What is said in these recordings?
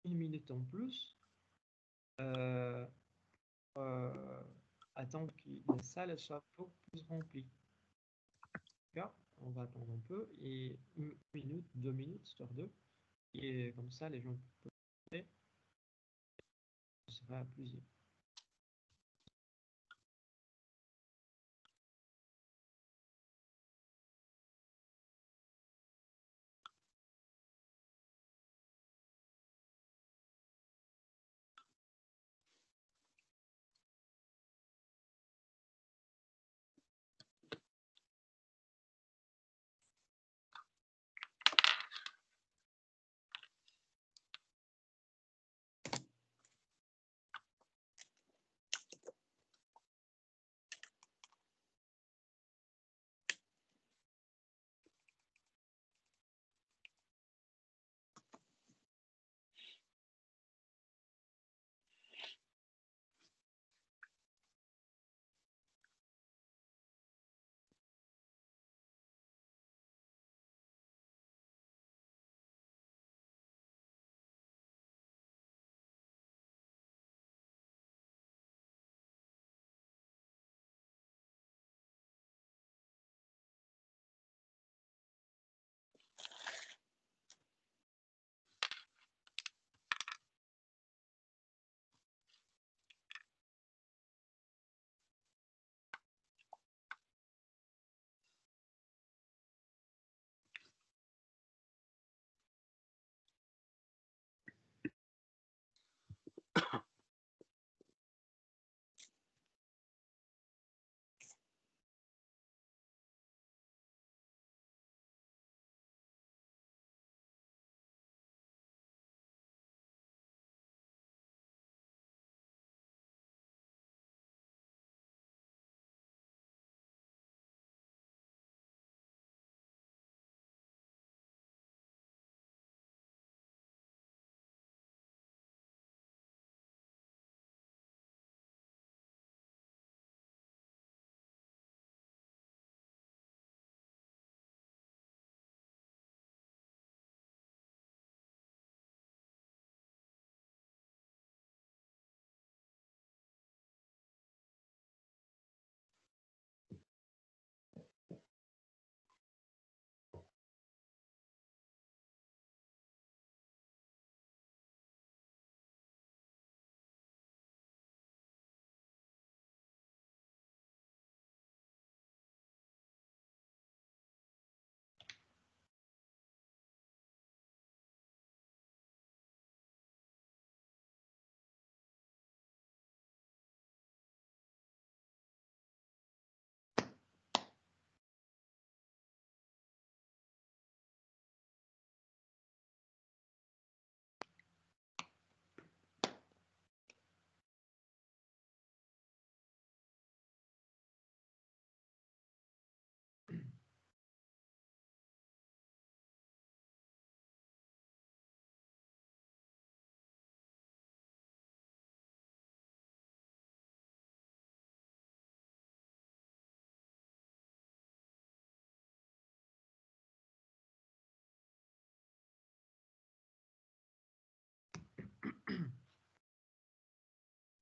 une minute en plus. Attendre que la salle soit beaucoup plus remplie. D'accord? On va attendre un peu et 1 minute, 2 minutes, histoire de. Et comme ça, les gens peuvent rentrer. Ce sera plusieurs.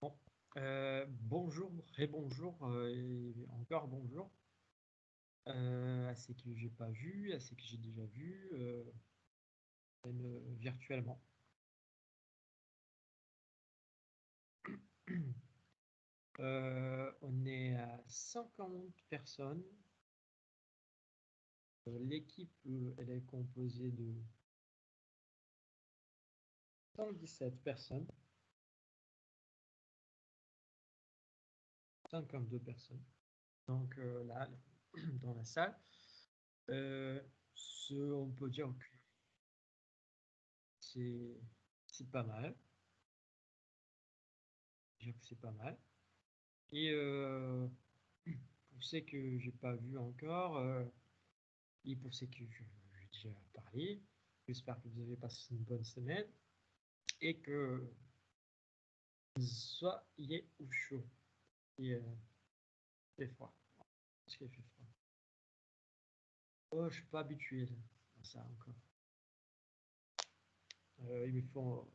Bon. Bonjour, bonjour et encore bonjour. À ceux que j'ai pas vu, à ceux que j'ai déjà vu, même virtuellement. On est à 50 personnes. L'équipe, elle est composée de 117 personnes, 52 personnes. Donc là, dans la salle, on peut dire que c'est pas mal. Dire que c'est pas mal. Et pour ceux que j'ai pas vu encore, et pour ceux que j'ai déjà parlé, j'espère que vous avez passé une bonne semaine et que vous soyez au chaud. Et il fait froid. Parce qu'il fait froid. Oh, je suis pas habitué à ça encore. Il me faut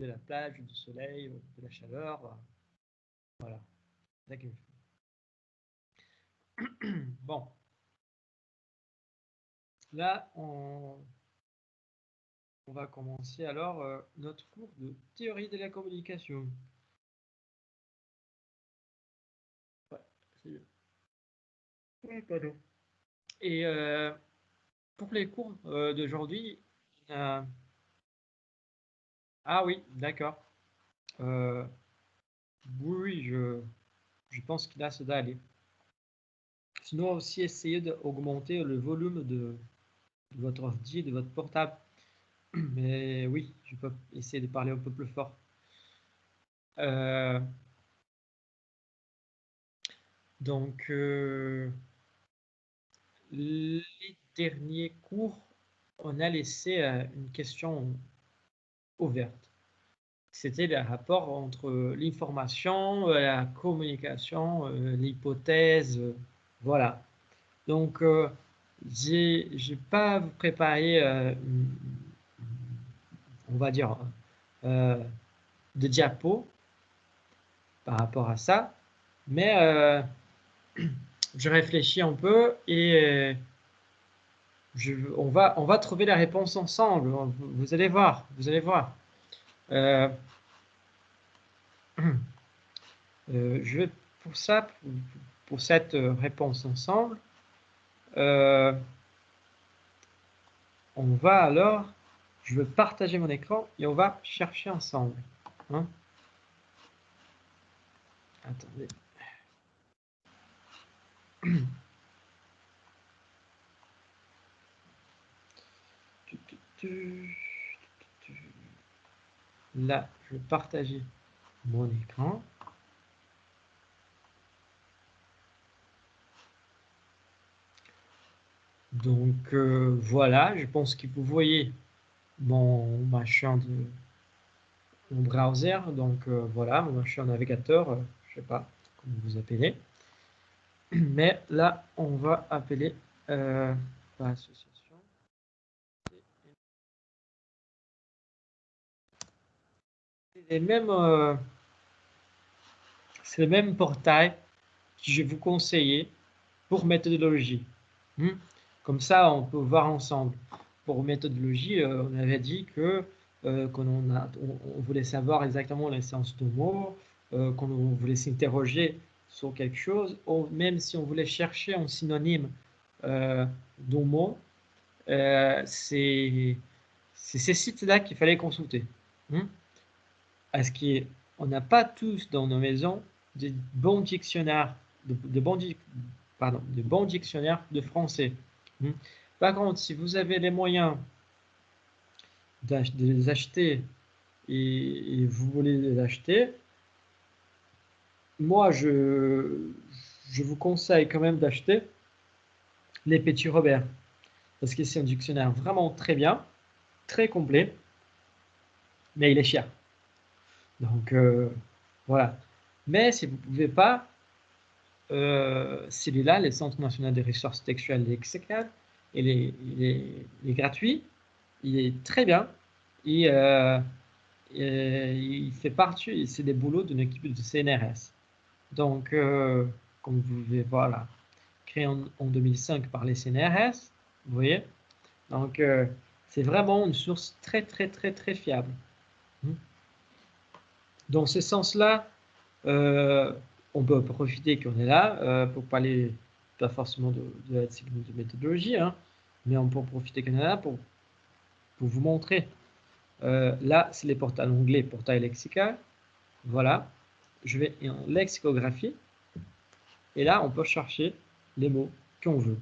de la plage, du soleil, de la chaleur. Voilà. C'est ça qu'il me faut. Bon. Là, on va commencer alors notre cours de théorie de la communication. Ouais, c'est bien. Oui, pardon. Et pour les cours d'aujourd'hui, ah oui, d'accord. Oui, je pense que là, ça doit aller. Sinon, aussi essayer d'augmenter le volume de votre ordi, de votre portable. Mais oui, je peux essayer de parler un peu plus fort. Donc, les derniers cours, on a laissé une question ouverte. C'était le rapport entre l'information, la communication, l'hypothèse, voilà. Donc, j'ai pas préparé, on va dire, de diapos par rapport à ça, mais je réfléchis un peu et on va trouver la réponse ensemble. Vous allez voir, vous allez voir. Je vais pour ça, pour cette réponse ensemble, on va alors, je vais partager mon écran et on va chercher ensemble. Hein? Attendez. Là, je vais partager mon écran. Donc voilà, je pense que vous voyez mon machin de mon browser. Donc voilà, mon machin navigateur, je sais pas comment vous appelez. Mais là, on va appeler association. C'est le même portail que je vais vous conseiller pour méthodologie. Comme ça, on peut voir ensemble. Pour méthodologie, on avait dit que quand on voulait savoir exactement l'essence de mots, quand on voulait s'interroger sur quelque chose, ou même si on voulait chercher un synonyme d'un mot, c'est ces sites-là qu'il fallait consulter. Parce qu'on n'a pas tous dans nos maisons de bons dictionnaires, de bons dictionnaires de français. Par contre, si vous avez les moyens de les acheter et vous voulez les acheter, moi, je vous conseille quand même d'acheter les Petits Robert. Parce que c'est un dictionnaire vraiment très bien, très complet, mais il est cher. Donc, voilà. Mais si vous ne pouvez pas, celui-là, le Centre national des ressources textuelles et lexicales, il est gratuit, il est très bien, et il fait partie, c'est des boulots d'une équipe de CNRS. Donc, comme vous pouvez voir là, créé en 2005 par les CNRS, vous voyez. Donc, c'est vraiment une source très, très, très, très fiable. Dans ce sens-là, on peut profiter qu'on est là pour parler, pas forcément de la discipline de méthodologie, hein, mais on peut profiter qu'on est là pour vous montrer. Là, c'est les portails anglais, portail lexical. Voilà. Je vais en lexicographie. Et là, on peut chercher les mots qu'on veut.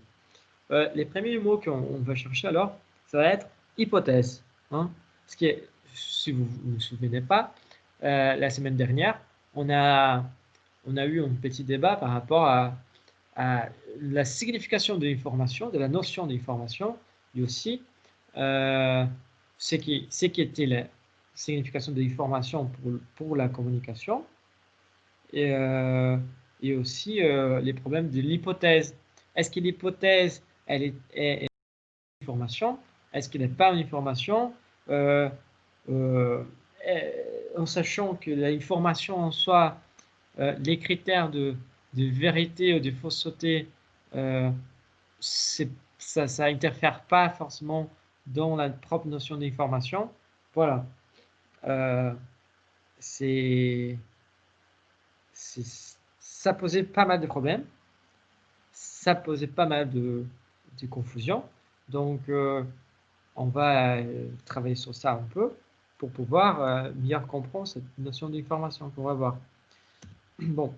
Les premiers mots qu'on va chercher alors, ça va être hypothèse. Hein. Ce qui est, si vous ne vous souvenez pas, la semaine dernière, on a eu un petit débat par rapport à la signification de l'information, de la notion d'information, et aussi ce qui était la signification de l'information pour la communication, et aussi les problèmes de l'hypothèse. Est-ce que l'hypothèse, elle est une information? Est-ce qu'elle n'est pas une information? en sachant que l'information en soi, les critères de vérité ou de fausseté, ça interfère pas forcément dans la propre notion d'information. Voilà. Ça posait pas mal de problèmes. Ça posait pas mal de confusion. Donc, on va travailler sur ça un peu pour pouvoir mieux comprendre cette notion d'information qu'on va voir. Bon,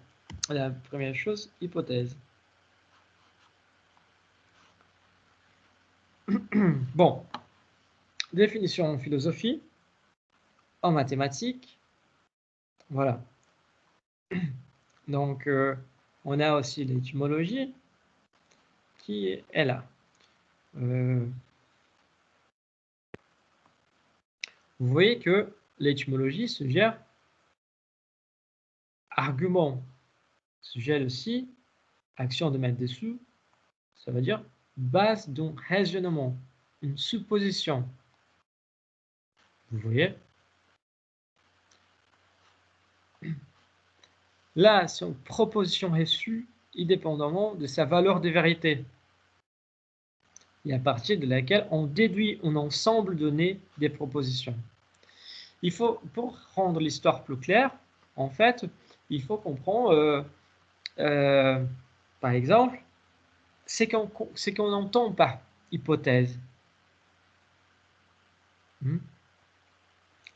la première chose, hypothèse. Bon, définition en philosophie, en mathématiques, voilà. Donc, on a aussi l'étymologie qui est là. Vous voyez que l'étymologie suggère argument, suggère aussi action de mettre dessous, ça veut dire base d'un raisonnement, une supposition. Vous voyez? Là, c'est une proposition reçue indépendamment de sa valeur de vérité, et à partir de laquelle on déduit un ensemble donné des propositions. Il faut, pour rendre l'histoire plus claire, en fait, il faut comprendre, par exemple, c'est qu'on entend par hypothèse.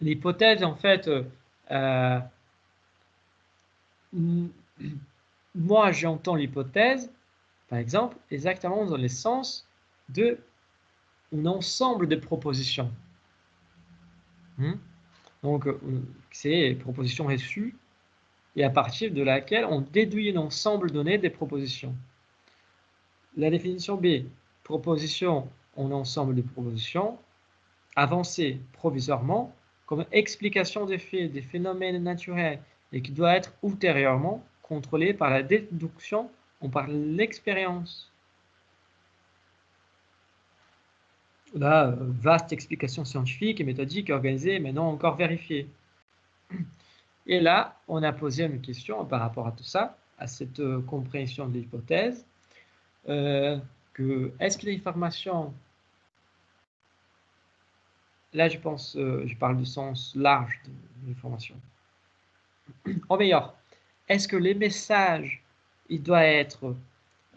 L'hypothèse, en fait, moi j'entends l'hypothèse, par exemple, exactement dans le sens de un ensemble de propositions. Donc, c'est une proposition reçue et à partir de laquelle on déduit un ensemble donné des propositions. La définition B, proposition en ensemble de propositions, avancée provisoirement comme explication des faits, des phénomènes naturels et qui doit être ultérieurement contrôlée par la déduction ou par l'expérience. Là, vaste explication scientifique et méthodique organisée, mais non encore vérifiée. Et là, on a posé une question par rapport à tout ça, à cette compréhension de l'hypothèse, que est-ce que l'information, là je pense, je parle du sens large de l'information, en meilleur, est-ce que les messages, ils doivent être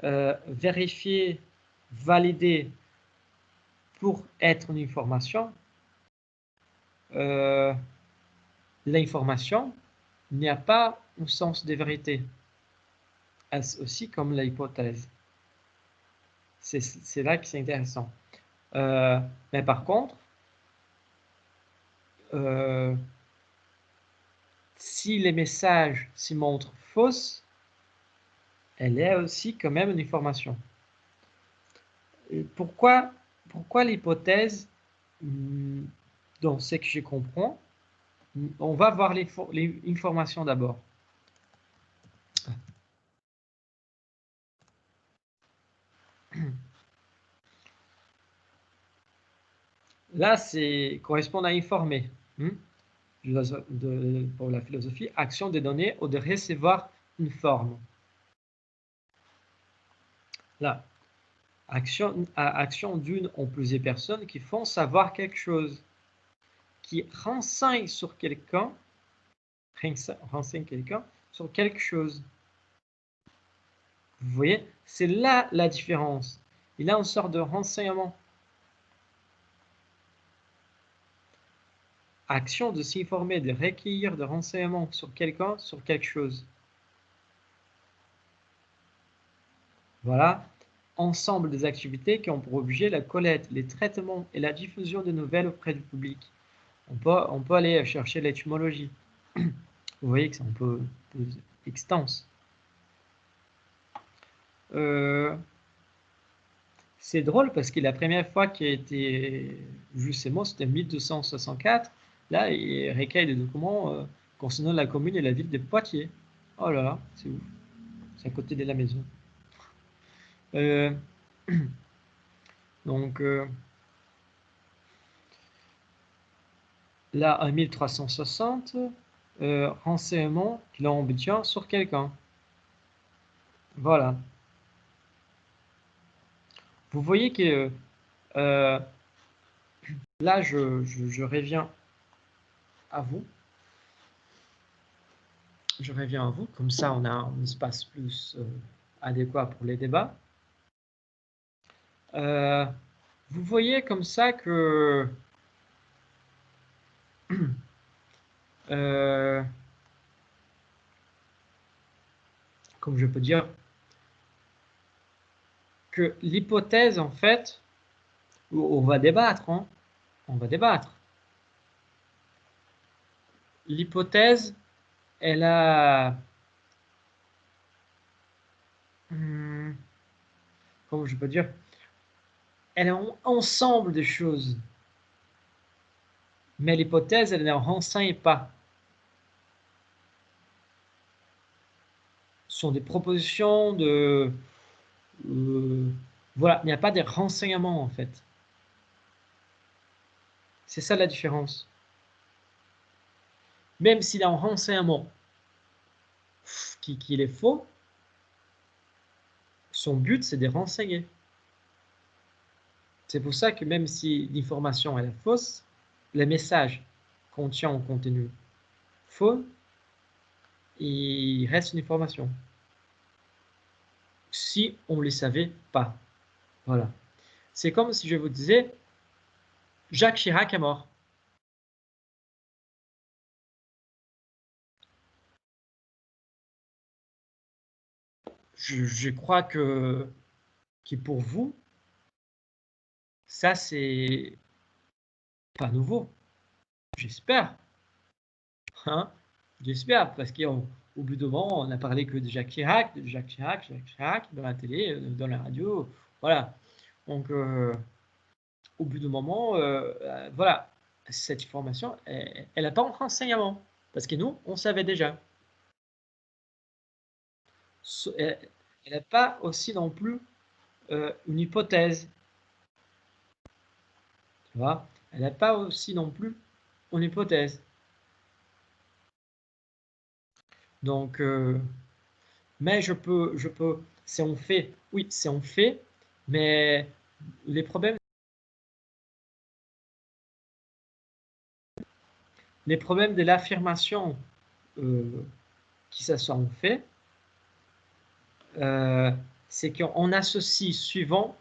vérifiés, validés pour être une information? L'information n'y a pas un sens de vérité, aussi comme l'hypothèse. C'est là que c'est intéressant. Mais par contre, si les messages s'y montrent fausses, elle est aussi quand même une information. Pourquoi l'hypothèse, dans ce que je comprends, on va voir l'information d'abord. Là, c'est correspond à informer. Pour la philosophie, action de donner ou de recevoir une forme. Là, action d'une ou plusieurs personnes qui font savoir quelque chose, qui renseignent sur quelqu'un, sur quelque chose. Vous voyez, c'est là la différence. Il a une sorte de renseignement. Action de s'informer, de recueillir de renseignements sur quelqu'un, sur quelque chose. Voilà, ensemble des activités qui ont pour objet la collecte, les traitements et la diffusion de nouvelles auprès du public. On peut aller chercher l'étymologie. Vous voyez que c'est un peu extense. C'est drôle parce que la première fois qu'il a été vu ces mots, c'était en 1264. Là, il recueille des documents concernant la commune et la ville de Poitiers. Oh là là, c'est ouf. C'est à côté de la maison. Donc, là, un 1360, renseignement qu'il obtient sur quelqu'un. Voilà. Vous voyez que là, je reviens à vous. Je reviens à vous. Comme ça, on a un espace plus adéquat pour les débats. Vous voyez comme ça que comme je peux dire que l'hypothèse, en fait, on va débattre, hein, on va débattre. L'hypothèse, elle a, comment je peux dire, elle est un ensemble de choses. Mais l'hypothèse, elle ne renseigne pas. Ce sont des propositions de... voilà, il n'y a pas de renseignements, en fait. C'est ça la différence. Même s'il y a un renseignement qui est faux, son but, c'est de renseigner. C'est pour ça que même si l'information est fausse, le message contient un contenu faux, il reste une information. Si on ne le savait pas. Voilà. C'est comme si je vous disais, Jacques Chirac est mort. Je crois que pour vous, ça c'est pas nouveau. J'espère. Hein? J'espère, parce qu'au bout d'un moment, on n'a parlé que de Jacques Chirac, dans la télé, dans la radio. Voilà. Donc, au bout d'un moment, voilà, cette information, elle n'a pas en renseignement. Parce que nous, on savait déjà. Elle n'a pas aussi non plus une hypothèse. Tu vois? Elle n'a pas aussi non plus une hypothèse. Donc, mais je peux, c'est on fait, oui, c'est on fait, mais les problèmes de l'affirmation qui ça soit on fait, c'est qu'on associe souvent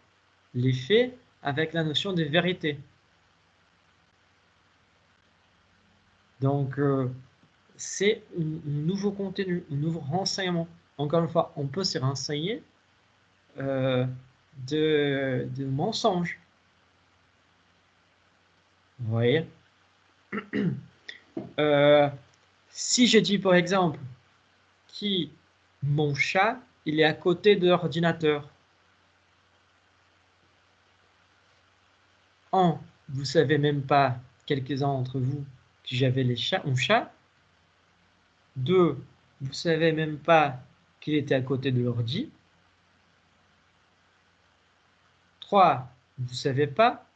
les faits avec la notion de vérité. Donc, c'est un nouveau contenu, un nouveau renseignement. Encore une fois, on peut se renseigner de mensonges. Vous voyez? Si je dis par exemple que mon chat, il est à côté de l'ordinateur. Un, vous savez même pas, quelques-uns d'entre vous, que j'avais un chat. Deux, vous savez même pas qu'il était à côté de l'ordi. Trois, vous savez pas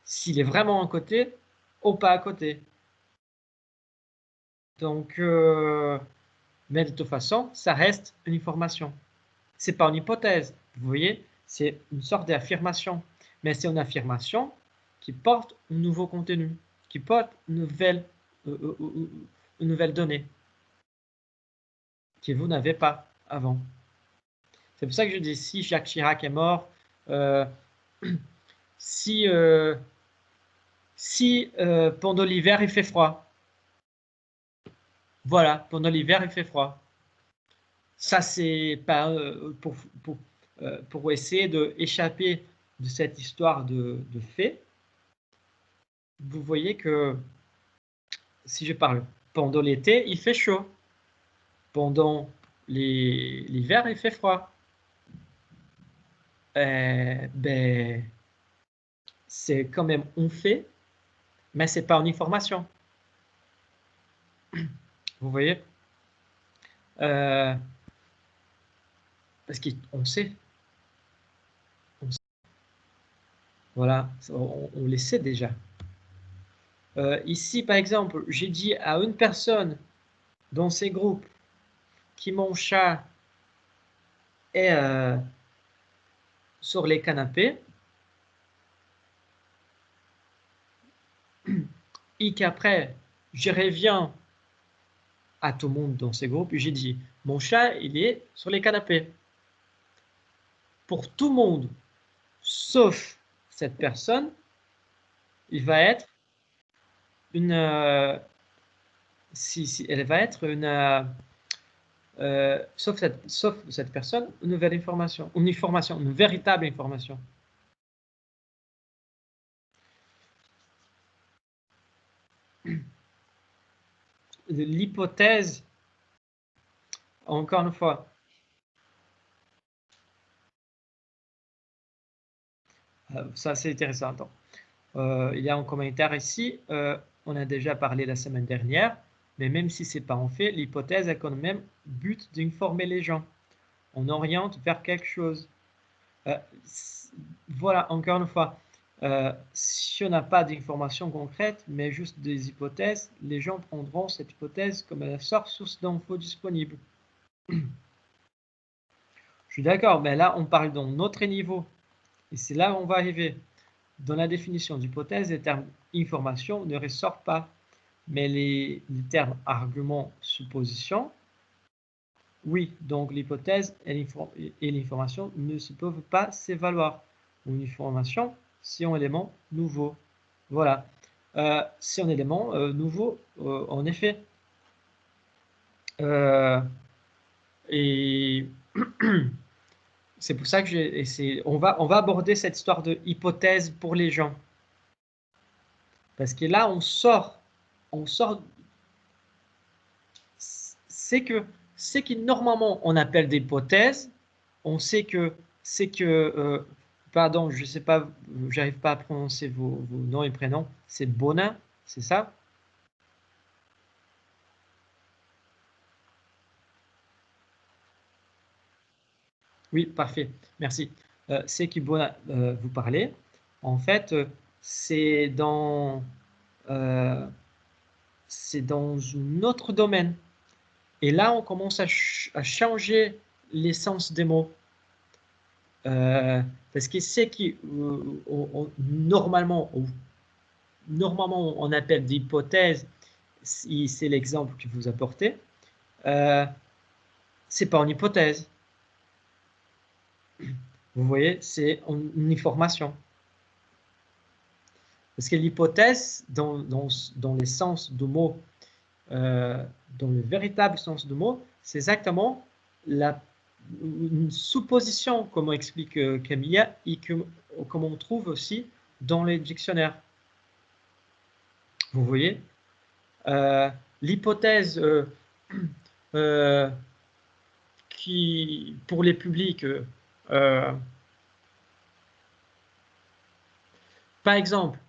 s'il est vraiment à côté ou pas à côté. Donc, mais de toute façon, ça reste une information. C'est pas une hypothèse, vous voyez, c'est une sorte d'affirmation. Mais c'est une affirmation qui porte un nouveau contenu, qui porte une nouvelle donnée que vous n'avez pas avant. C'est pour ça que je dis, si Jacques Chirac est mort, si pendant l'hiver il fait froid, voilà, pendant l'hiver il fait froid. Ça, c'est pas pour essayer d'échapper de cette histoire de fait. Vous voyez que si je parle pendant l'été, il fait chaud. Pendant l'hiver, il fait froid. Ben, c'est quand même un fait, mais c'est pas une information. Vous voyez? Parce qu'on sait. On sait. Voilà, on le sait déjà. Ici, par exemple, j'ai dit à une personne dans ces groupes que mon chat est sur les canapés et qu'après, je reviens à tout le monde dans ces groupes et j'ai dit, mon chat, il est sur les canapés. Pour tout le monde, sauf cette personne, il va être une... elle va être une... sauf cette personne, une nouvelle information, une véritable information. L'hypothèse, encore une fois, ça c'est intéressant. Il y a un commentaire ici, on a déjà parlé la semaine dernière, mais même si ce n'est pas en fait, l'hypothèse a quand même but d'informer les gens. On oriente vers quelque chose. Voilà, encore une fois, si on n'a pas d'informations concrètes, mais juste des hypothèses, les gens prendront cette hypothèse comme la seule source d'infos disponible. Je suis d'accord, mais là, on parle d'un autre niveau. Et c'est là où on va arriver. Dans la définition d'hypothèse, les termes information ne ressortent pas, mais les termes argument, supposition, oui. Donc l'hypothèse et l'information ne se peuvent pas s'évaluer. Une information, c'est un élément nouveau. Voilà. C'est un élément nouveau, en effet. Et c'est pour ça que on va aborder cette histoire de hypothèse pour les gens. Parce que là, on sort, c'est que normalement on appelle des hypothèses, on sait que pardon, je sais pas, j'arrive pas à prononcer vos noms et prénoms, c'est Bonin, c'est ça? Oui, parfait, merci. C'est qui Bonin vous parlez. En fait, c'est dans euh, un autre domaine. Et là, on commence à changer l'essence des mots. Parce que c'est qui normalement on appelle d'hypothèse, si c'est l'exemple que vous apportez, c'est pas une hypothèse. Vous voyez, c'est une information. Parce que l'hypothèse, dans les sens du mot, dans le véritable sens du mot, c'est exactement une supposition, comme explique Camilla, et comme on trouve aussi dans les dictionnaires. Vous voyez, l'hypothèse qui, pour les publics, par exemple,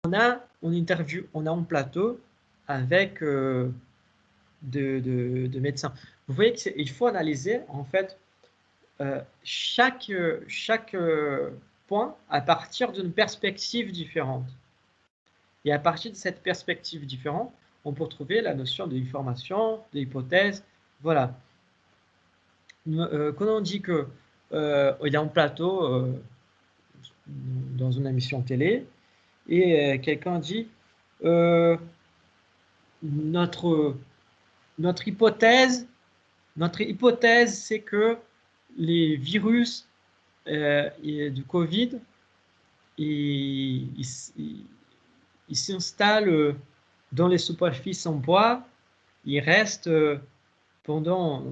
on a un plateau avec de médecins. Vous voyez qu'il faut analyser en fait chaque point à partir d'une perspective différente. Et à partir de cette perspective différente, on peut trouver la notion d'information, d'hypothèse. Voilà. Quand on dit qu'il y a un plateau dans une émission télé et quelqu'un dit notre hypothèse, c'est que les virus du Covid, ils s'installent dans les superficies en bois, ils restent pendant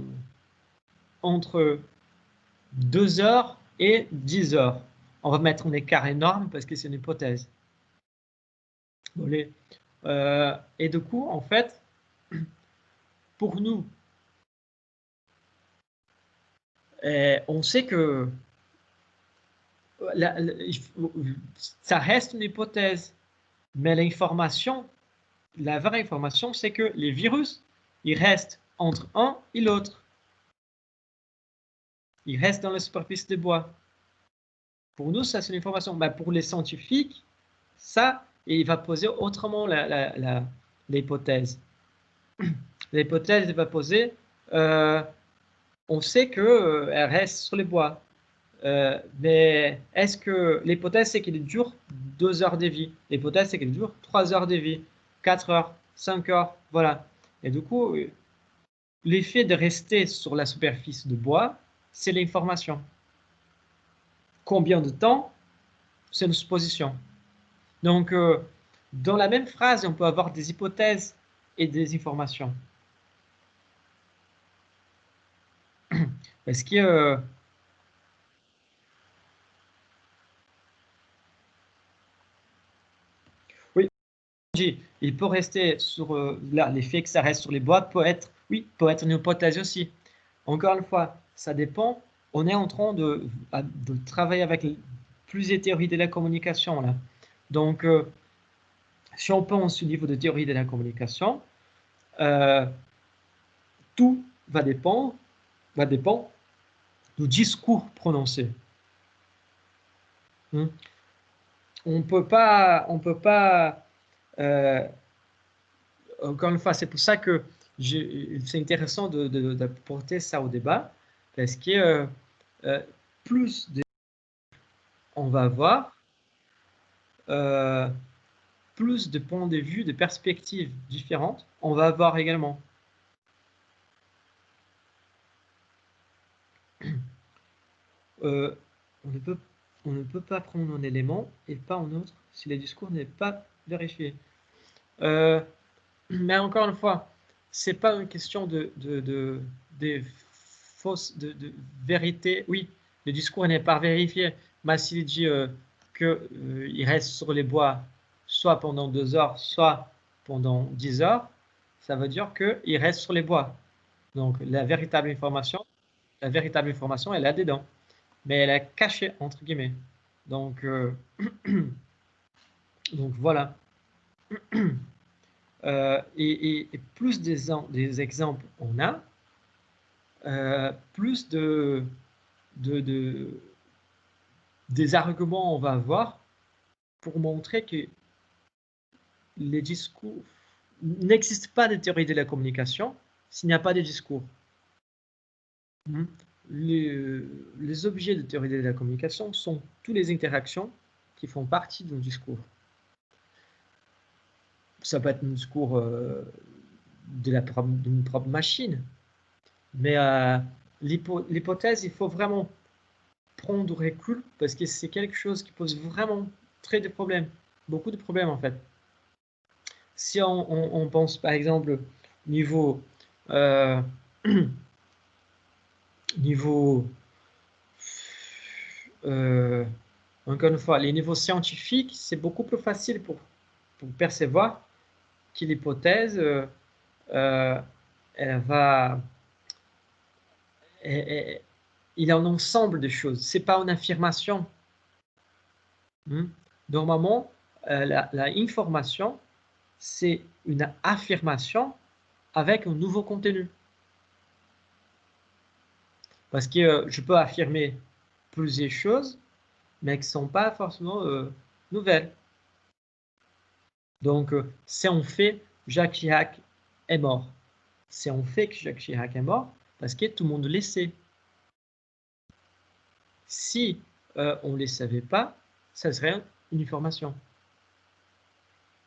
entre 2 heures et 10 heures. On va mettre un écart énorme parce que c'est une hypothèse. Et du coup, en fait, pour nous, on sait que ça reste une hypothèse, mais l'information, la vraie information, c'est que les virus, ils restent entre un et l'autre. Ils restent dans la superficie des bois. Pour nous, ça c'est l'information. Mais pour les scientifiques, ça, et il va poser autrement l'hypothèse. L'hypothèse, il va poser, on sait qu'elle reste sur les bois. Mais est-ce que l'hypothèse, c'est qu'il dure 2 heures de vie? L'hypothèse, c'est qu'il dure 3 heures de vie, 4 heures, 5 heures, voilà. Et du coup, l'effet de rester sur la superficie de bois, c'est l'information. Combien de temps? C'est une supposition. Donc, dans la même phrase, on peut avoir des hypothèses et des informations. Parce que oui, il peut rester sur l'effet que ça reste sur les bois peut être, oui, peut être une hypothèse aussi. Encore une fois, ça dépend. On est en train de travailler avec plusieurs théories de la communication là. Donc, si on pense au niveau de théorie de la communication, tout va dépendre du discours prononcé. On peut pas, encore une fois, c'est pour ça que c'est intéressant d'apporter ça au débat, parce que plus on va avoir, plus de points de vue, de perspectives différentes, on va avoir également. On ne peut pas prendre un élément et pas un autre si le discours n'est pas vérifié. Mais encore une fois, c'est pas une question de fausses, de vérité. Oui, le discours n'est pas vérifié. Mais s'il dit qu'il reste sur les bois soit pendant 2 heures, soit pendant 10 heures, ça veut dire qu'il reste sur les bois. Donc la véritable information, elle est là-dedans. Mais elle est cachée, entre guillemets. Donc, donc voilà. Et plus des exemples on a, plus des arguments on va avoir pour montrer que les discours n'existe pas de théorie de la communication s'il n'y a pas de discours. Les objets de théorie de la communication sont toutes les interactions qui font partie d'un discours. Ça peut être un discours d'une propre machine, mais l'hypothèse, il faut vraiment prendre du recul parce que c'est quelque chose qui pose vraiment très de problèmes, beaucoup de problèmes en fait. Si on pense par exemple niveau encore une fois, les niveaux scientifiques, c'est beaucoup plus facile pour percevoir que l'hypothèse elle va il y a un ensemble de choses, c'est pas une affirmation. Normalement, la information, c'est une affirmation avec un nouveau contenu. Parce que je peux affirmer plusieurs choses, mais qui ne sont pas forcément nouvelles. Donc, c'est un fait, Jacques Chirac est mort. C'est un fait que Jacques Chirac est mort parce que tout le monde le sait. Si on ne les savait pas, ça serait une information.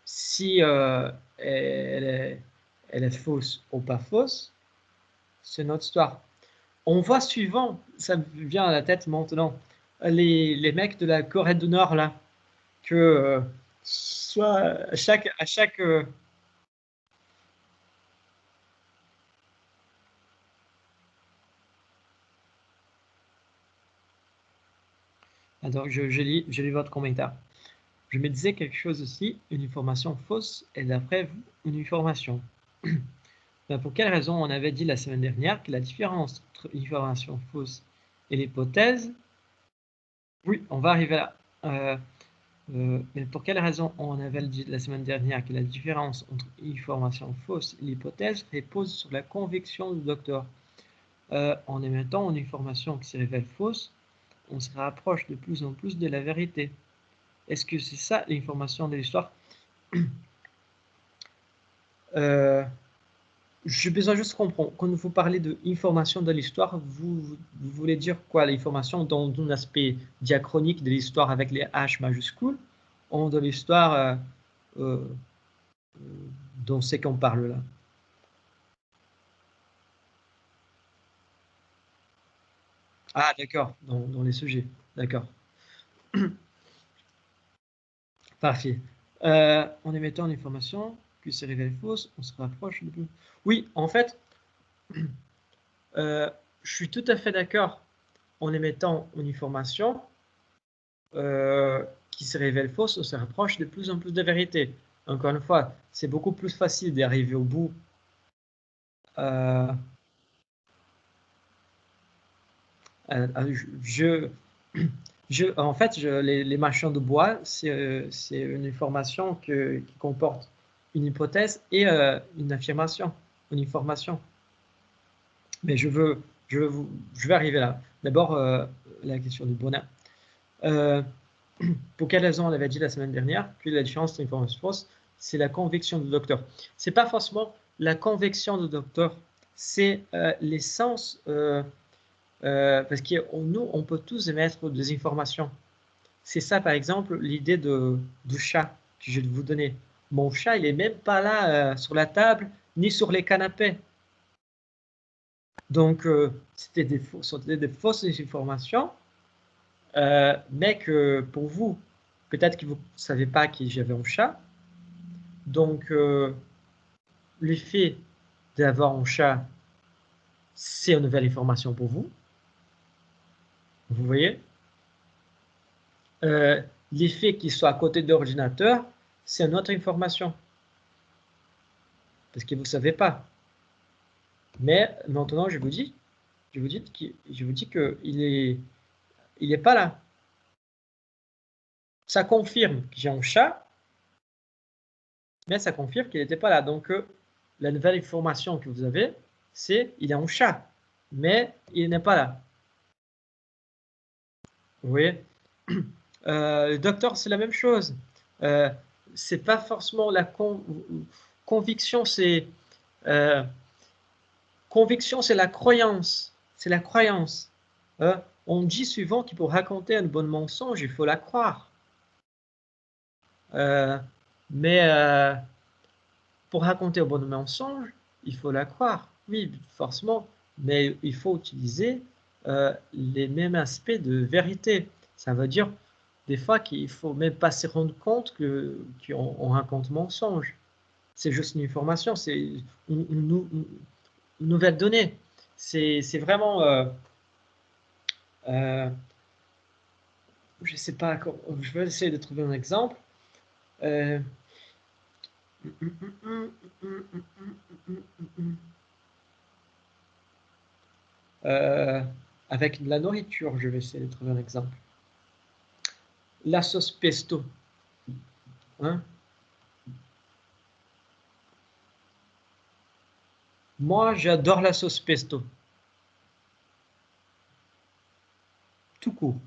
Si elle est fausse ou pas fausse, c'est notre histoire. On voit suivant, ça me vient à la tête maintenant, les mecs de la Corée du Nord là, que soit à chaque attends, je lis votre commentaire. Je me disais quelque chose aussi, une information fausse est d'après vous une information. Ben pour quelle raison on avait dit la semaine dernière que la différence entre une information fausse et l'hypothèse, oui, on va arriver là. Mais pour quelle raison on avait dit la semaine dernière que la différence entre une information fausse et l'hypothèse repose sur la conviction du docteur. En émettant une information qui se révèle fausse, on se rapproche de plus en plus de la vérité. Est-ce que c'est ça l'information de l'histoire? J'ai besoin juste de comprendre. Quand vous parlez de information de l'histoire, vous voulez dire quoi? L'information dans un aspect diachronique de l'histoire avec les H majuscules, ou de l'histoire dont c'est qu'on parle là? Ah, d'accord, dans les sujets. D'accord. Parfait. En émettant l'information, puis c'est révélé fausse, on se rapproche du peu. Oui, en fait, je suis tout à fait d'accord en émettant une information qui se révèle fausse, on se rapproche de plus en plus de vérité. Encore une fois, c'est beaucoup plus facile d'arriver au bout. En fait, les machins de bois, c'est une information qui comporte une hypothèse et une affirmation, une information. Mais je vais arriver là. D'abord, la question du bonheur. Pour quelle raison on l'avait dit la semaine dernière, que la différence entre information fausse, c'est la conviction du docteur. C'est pas forcément la conviction du docteur, c'est l'essence, parce que nous, on peut tous émettre des informations. C'est ça, par exemple, l'idée du chat que je vais vous donner. Mon chat, il est même pas là sur la table, ni sur les canapés. Donc, c'était des fausses informations, mais que pour vous, peut-être que vous ne savez pas que j'avais un chat. Donc, le fait d'avoir un chat, c'est une nouvelle information pour vous. Vous voyez? L'effet qu'il soit à côté de l'ordinateur, c'est une autre information. Parce que vous ne savez pas. Mais maintenant, je vous dis qu'il est pas là. Ça confirme que j'ai un chat, mais ça confirme qu'il n'était pas là. Donc, la nouvelle information que vous avez, c'est il a un chat, mais il n'est pas là. Vous voyez? Le docteur, c'est la même chose. C'est pas forcément la conviction, c'est conviction, c'est la croyance. C'est la croyance. On dit souvent qu'il pour raconter un bon mensonge, il faut la croire. Mais pour raconter un bon mensonge, il faut la croire. Oui, forcément, mais il faut utiliser les mêmes aspects de vérité. Ça veut dire des fois qu'il faut même pas se rendre compte qu'on raconte mensonge. C'est juste une information, c'est une nouvelle donnée. C'est vraiment, je sais pas, je vais essayer de trouver un exemple. Avec de la nourriture, je vais essayer de trouver un exemple. La sauce pesto. Hein? Moi, j'adore la sauce pesto. Tout court.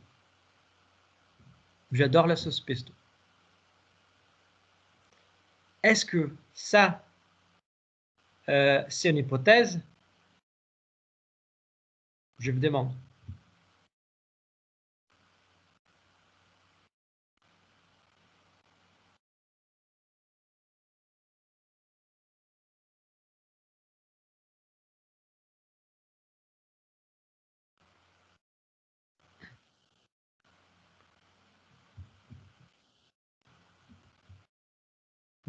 J'adore la sauce pesto. Est-ce que ça, c'est une hypothèse? Je vous demande.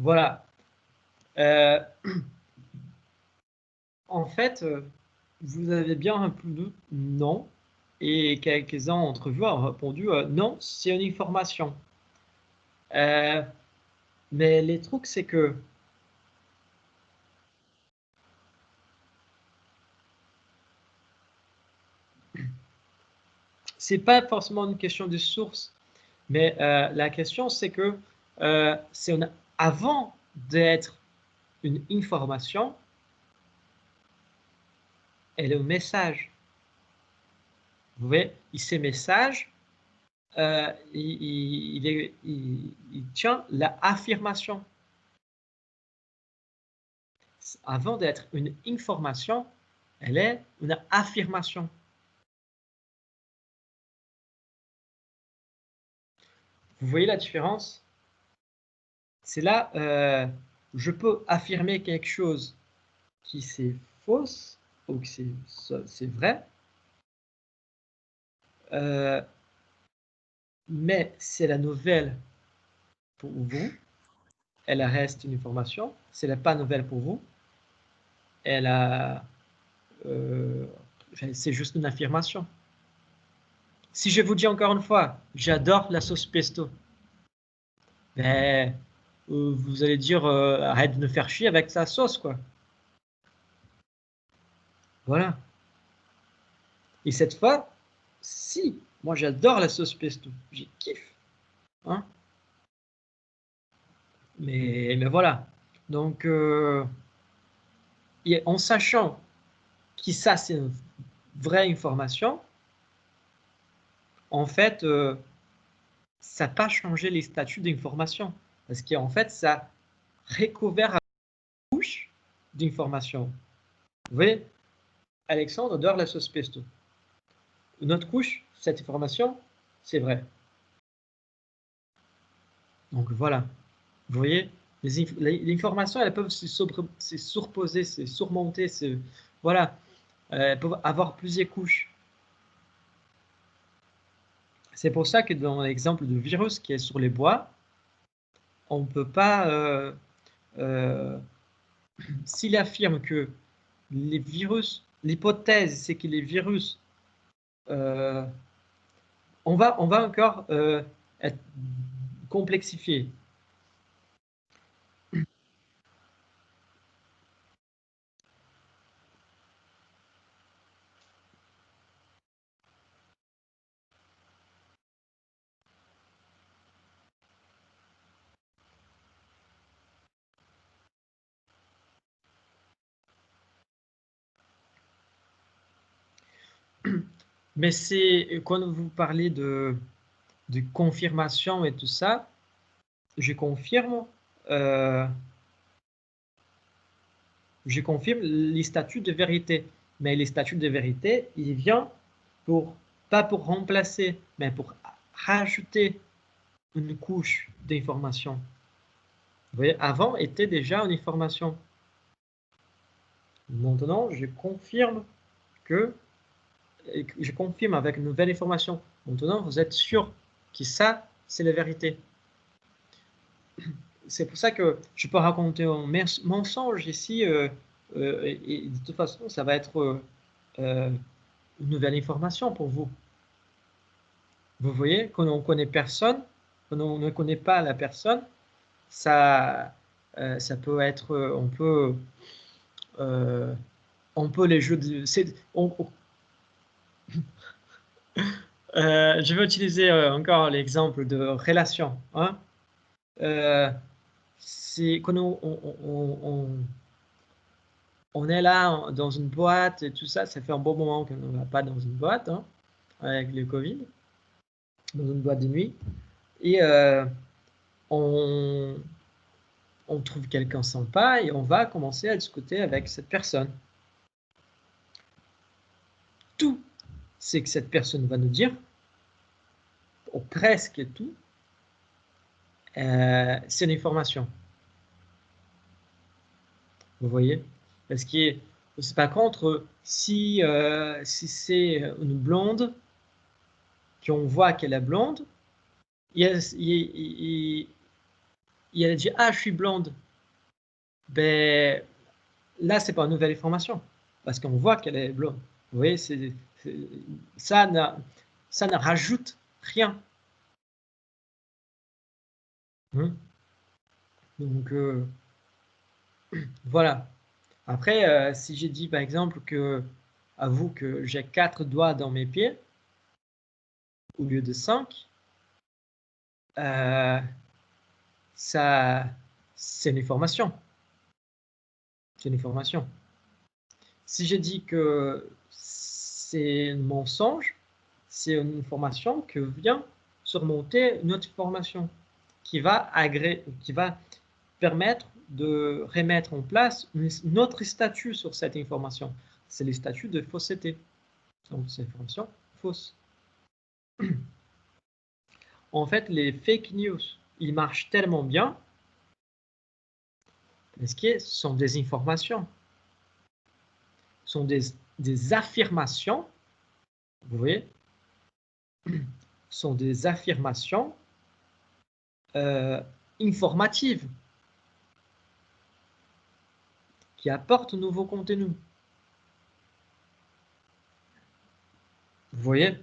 Voilà. En fait, vous avez bien répondu non, et quelques-uns d'entre vous ont répondu non, c'est une information. Mais les trucs, c'est que c'est pas forcément une question de source, mais la question, c'est que avant d'être une information, elle est un message. Vous voyez, ces messages, il tient l'affirmation. avant d'être une information, elle est une affirmation. Vous voyez la différence? C'est là, je peux affirmer quelque chose qui c'est fausse ou que c'est vrai, mais c'est la nouvelle pour vous, elle reste une information. C'est la pas nouvelle pour vous, elle a, c'est juste une affirmation. Si je vous dis encore une fois, j'adore la sauce pesto, ben, vous allez dire, arrête de me faire chier avec sa sauce, quoi. Voilà. Et cette fois, si, moi j'adore la sauce pesto, j'y kiffe, hein. Mais voilà. Donc, en sachant que ça c'est une vraie information, en fait, ça n'a pas changé les statuts d'information. Parce qu'en fait, ça recouvert une couche d'information. Vous voyez, Alexandre adore la sauce pesto. Une autre couche, cette information, c'est vrai. Donc voilà, vous voyez, les informations, elles peuvent se surposer, se surmonter, voilà, elles peuvent avoir plusieurs couches. C'est pour ça que dans l'exemple de virus qui est sur les bois, on ne peut pas, s'il affirme que les virus, l'hypothèse c'est que les virus, on va encore être complexifié. Mais c'est quand vous parlez de confirmation et tout ça, je confirme, euh, je confirme les statuts de vérité. Mais les statuts de vérité, il vient pour, pas pour remplacer, mais pour rajouter une couche d'information. Vous voyez, avant était déjà une information. Maintenant, je confirme avec une nouvelle information. Maintenant, vous êtes sûr que ça, c'est la vérité. C'est pour ça que je peux raconter un mensonge ici, et de toute façon, ça va être une nouvelle information pour vous. Vous voyez, quand on connaît personne, quand on ne connaît pas la personne, ça peut être, on peut les jeux de, je vais utiliser encore l'exemple de relation. Hein. C'est quand on est là dans une boîte et tout ça, ça fait un bon moment qu'on ne va pas dans une boîte, hein, avec le Covid, dans une boîte de nuit, et on trouve quelqu'un sympa et on va commencer à discuter avec cette personne. Tout ce que cette personne va nous dire, ou presque tout, c'est une information. Vous voyez? Parce que, par contre, si c'est une blonde, qu'on voit qu'elle est blonde, il a dit « Ah, je suis blonde ». Ben, là, c'est pas une nouvelle information, parce qu'on voit qu'elle est blonde. Vous voyez, ça ne rajoute rien. Hein. Donc, voilà. Après, si j'ai dit, par exemple, à vous que j'ai 4 doigts dans mes pieds, au lieu de 5, ça, c'est une information. C'est une information. Si j'ai dit que c'est un mensonge, c'est une information que vient surmonter une autre information qui va permettre de remettre en place notre statut sur cette information. C'est le statut de fausseté. Donc, c'est une information fausse. En fait, les fake news, ils marchent tellement bien parce que ce sont des informations. Ce sont des affirmations, vous voyez, sont des affirmations informatives qui apportent un nouveau contenu. Vous voyez,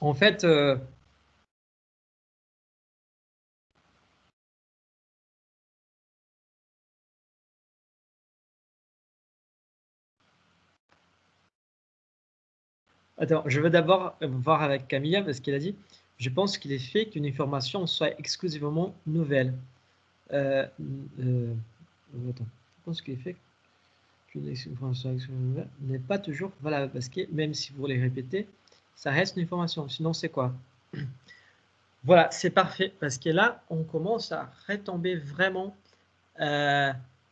en fait, attends, je veux d'abord voir avec Camilla parce qu'elle a dit, je pense qu'il est fait qu'une information soit exclusivement nouvelle. Attends, je pense qu'il est fait qu'une information soit exclusivement nouvelle n'est pas toujours valable parce que même si vous les répétez, ça reste une information. Sinon, c'est quoi? Voilà, c'est parfait parce que là, on commence à retomber vraiment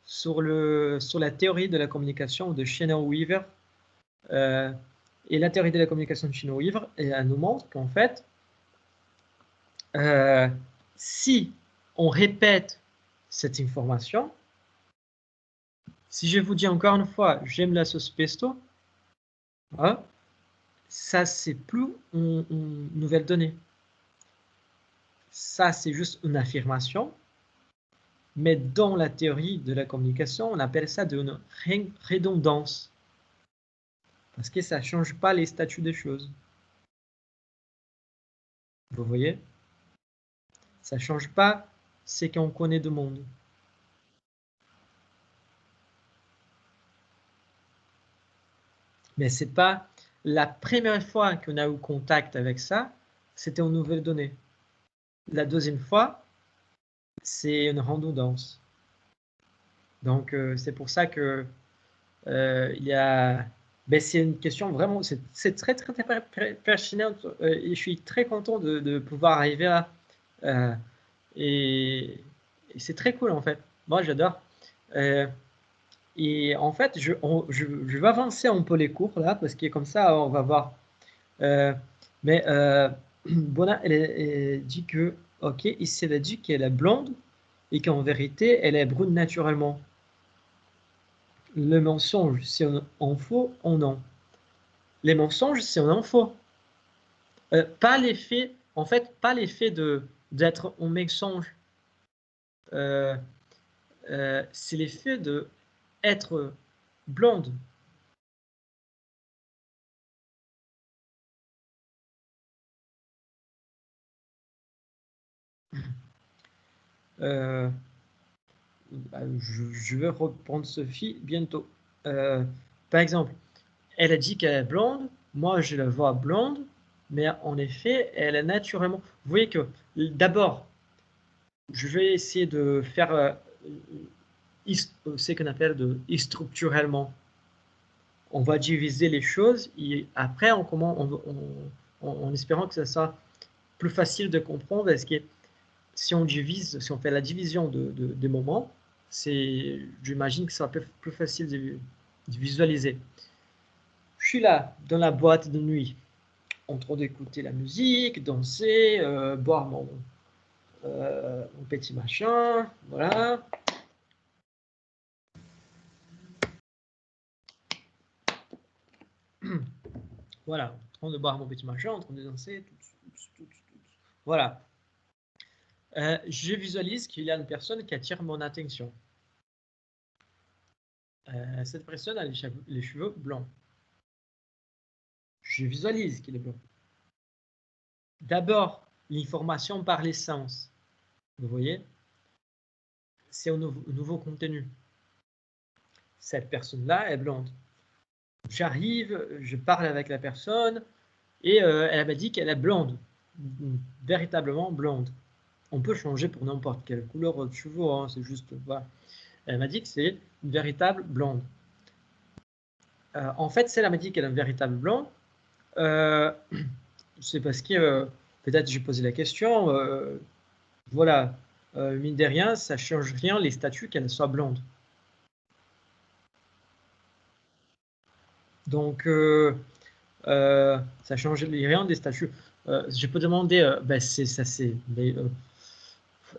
sur la théorie de la communication de Cheney-Weaver. Et la théorie de la communication de Cheney-Weaver, elle nous montre qu'en fait, si on répète cette information, si je vous dis encore une fois, j'aime la sauce pesto, hein, ça c'est plus une nouvelle donnée. Ça c'est juste une affirmation, mais dans la théorie de la communication, on appelle ça une redondance. Parce que ça ne change pas les statuts des choses. Vous voyez? Ça ne change pas ce qu'on connaît du monde. Mais ce n'est pas la première fois qu'on a eu contact avec ça, c'était une nouvelle donnée. La deuxième fois, c'est une redondance. Donc, c'est pour ça que il y a... Ben, c'est une question vraiment, c'est très, très, très pertinente et je suis très content de pouvoir arriver là. Et c'est très cool en fait. Moi, j'adore. Et en fait, je vais avancer un peu les cours là, parce que comme ça, on va voir. Mais Bona, elle dit que, ok, ici, elle a dit qu'elle est blonde et qu'en vérité, elle est brune naturellement. Le mensonge, c'est en faux ou non? Les mensonges, c'est en faux. Pas l'effet, en fait, pas l'effet d'être en mensonge. C'est l'effet de être blonde. Je vais reprendre Sophie bientôt. Par exemple, elle a dit qu'elle est blonde, moi je la vois blonde, mais en effet, elle est naturellement... Vous voyez que, d'abord, je vais essayer de faire ce qu'on appelle structurellement. On va diviser les choses et après, en espérant que ça soit plus facile de comprendre, parce que si on divise, si on fait la division des moments, j'imagine que ça va être plus facile de visualiser. Je suis là, dans la boîte de nuit, en train d'écouter la musique, danser, boire mon petit machin, voilà. Voilà, en train de boire mon petit machin, en train de danser, tout. Voilà. Je visualise qu'il y a une personne qui attire mon attention. Cette personne a les cheveux blancs. Je visualise qu'il est blanc. D'abord, l'information par les sens. Vous voyez? C'est un nouveau contenu. Cette personne-là est blonde. J'arrive, je parle avec la personne et elle m'a dit qu'elle est blonde. Véritablement blonde. On peut changer pour n'importe quelle couleur de cheveux, hein, c'est juste... Voilà. Elle m'a dit que c'est une véritable blonde. en fait, celle m'a dit qu'elle est un véritable blonde. C'est parce que peut-être j'ai posé la question. Voilà, mine de rien, ça change rien les statuts qu'elle soit blonde. Donc, ça change rien des statuts. Je peux demander, ben c'est ça, c'est.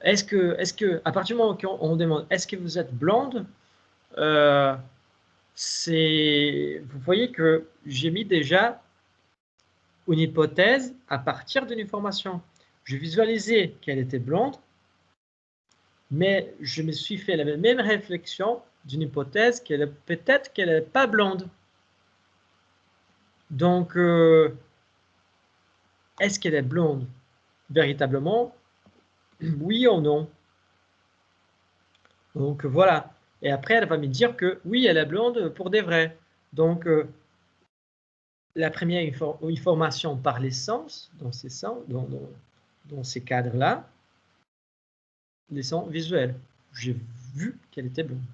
Est-ce que, à partir du moment où on demande, est-ce que vous êtes blonde, vous voyez que j'ai mis déjà une hypothèse à partir d'une information. Je visualisais qu'elle était blonde, mais je me suis fait la même réflexion d'une hypothèse peut-être qu'elle n'est pas blonde. Donc, est-ce qu'elle est blonde véritablement? Oui ou non? Donc voilà. Et après, elle va me dire que oui, elle est blonde pour des vrais. Donc, la première information par les sens, dans ces cadres-là, les sens visuels. J'ai vu qu'elle était blonde.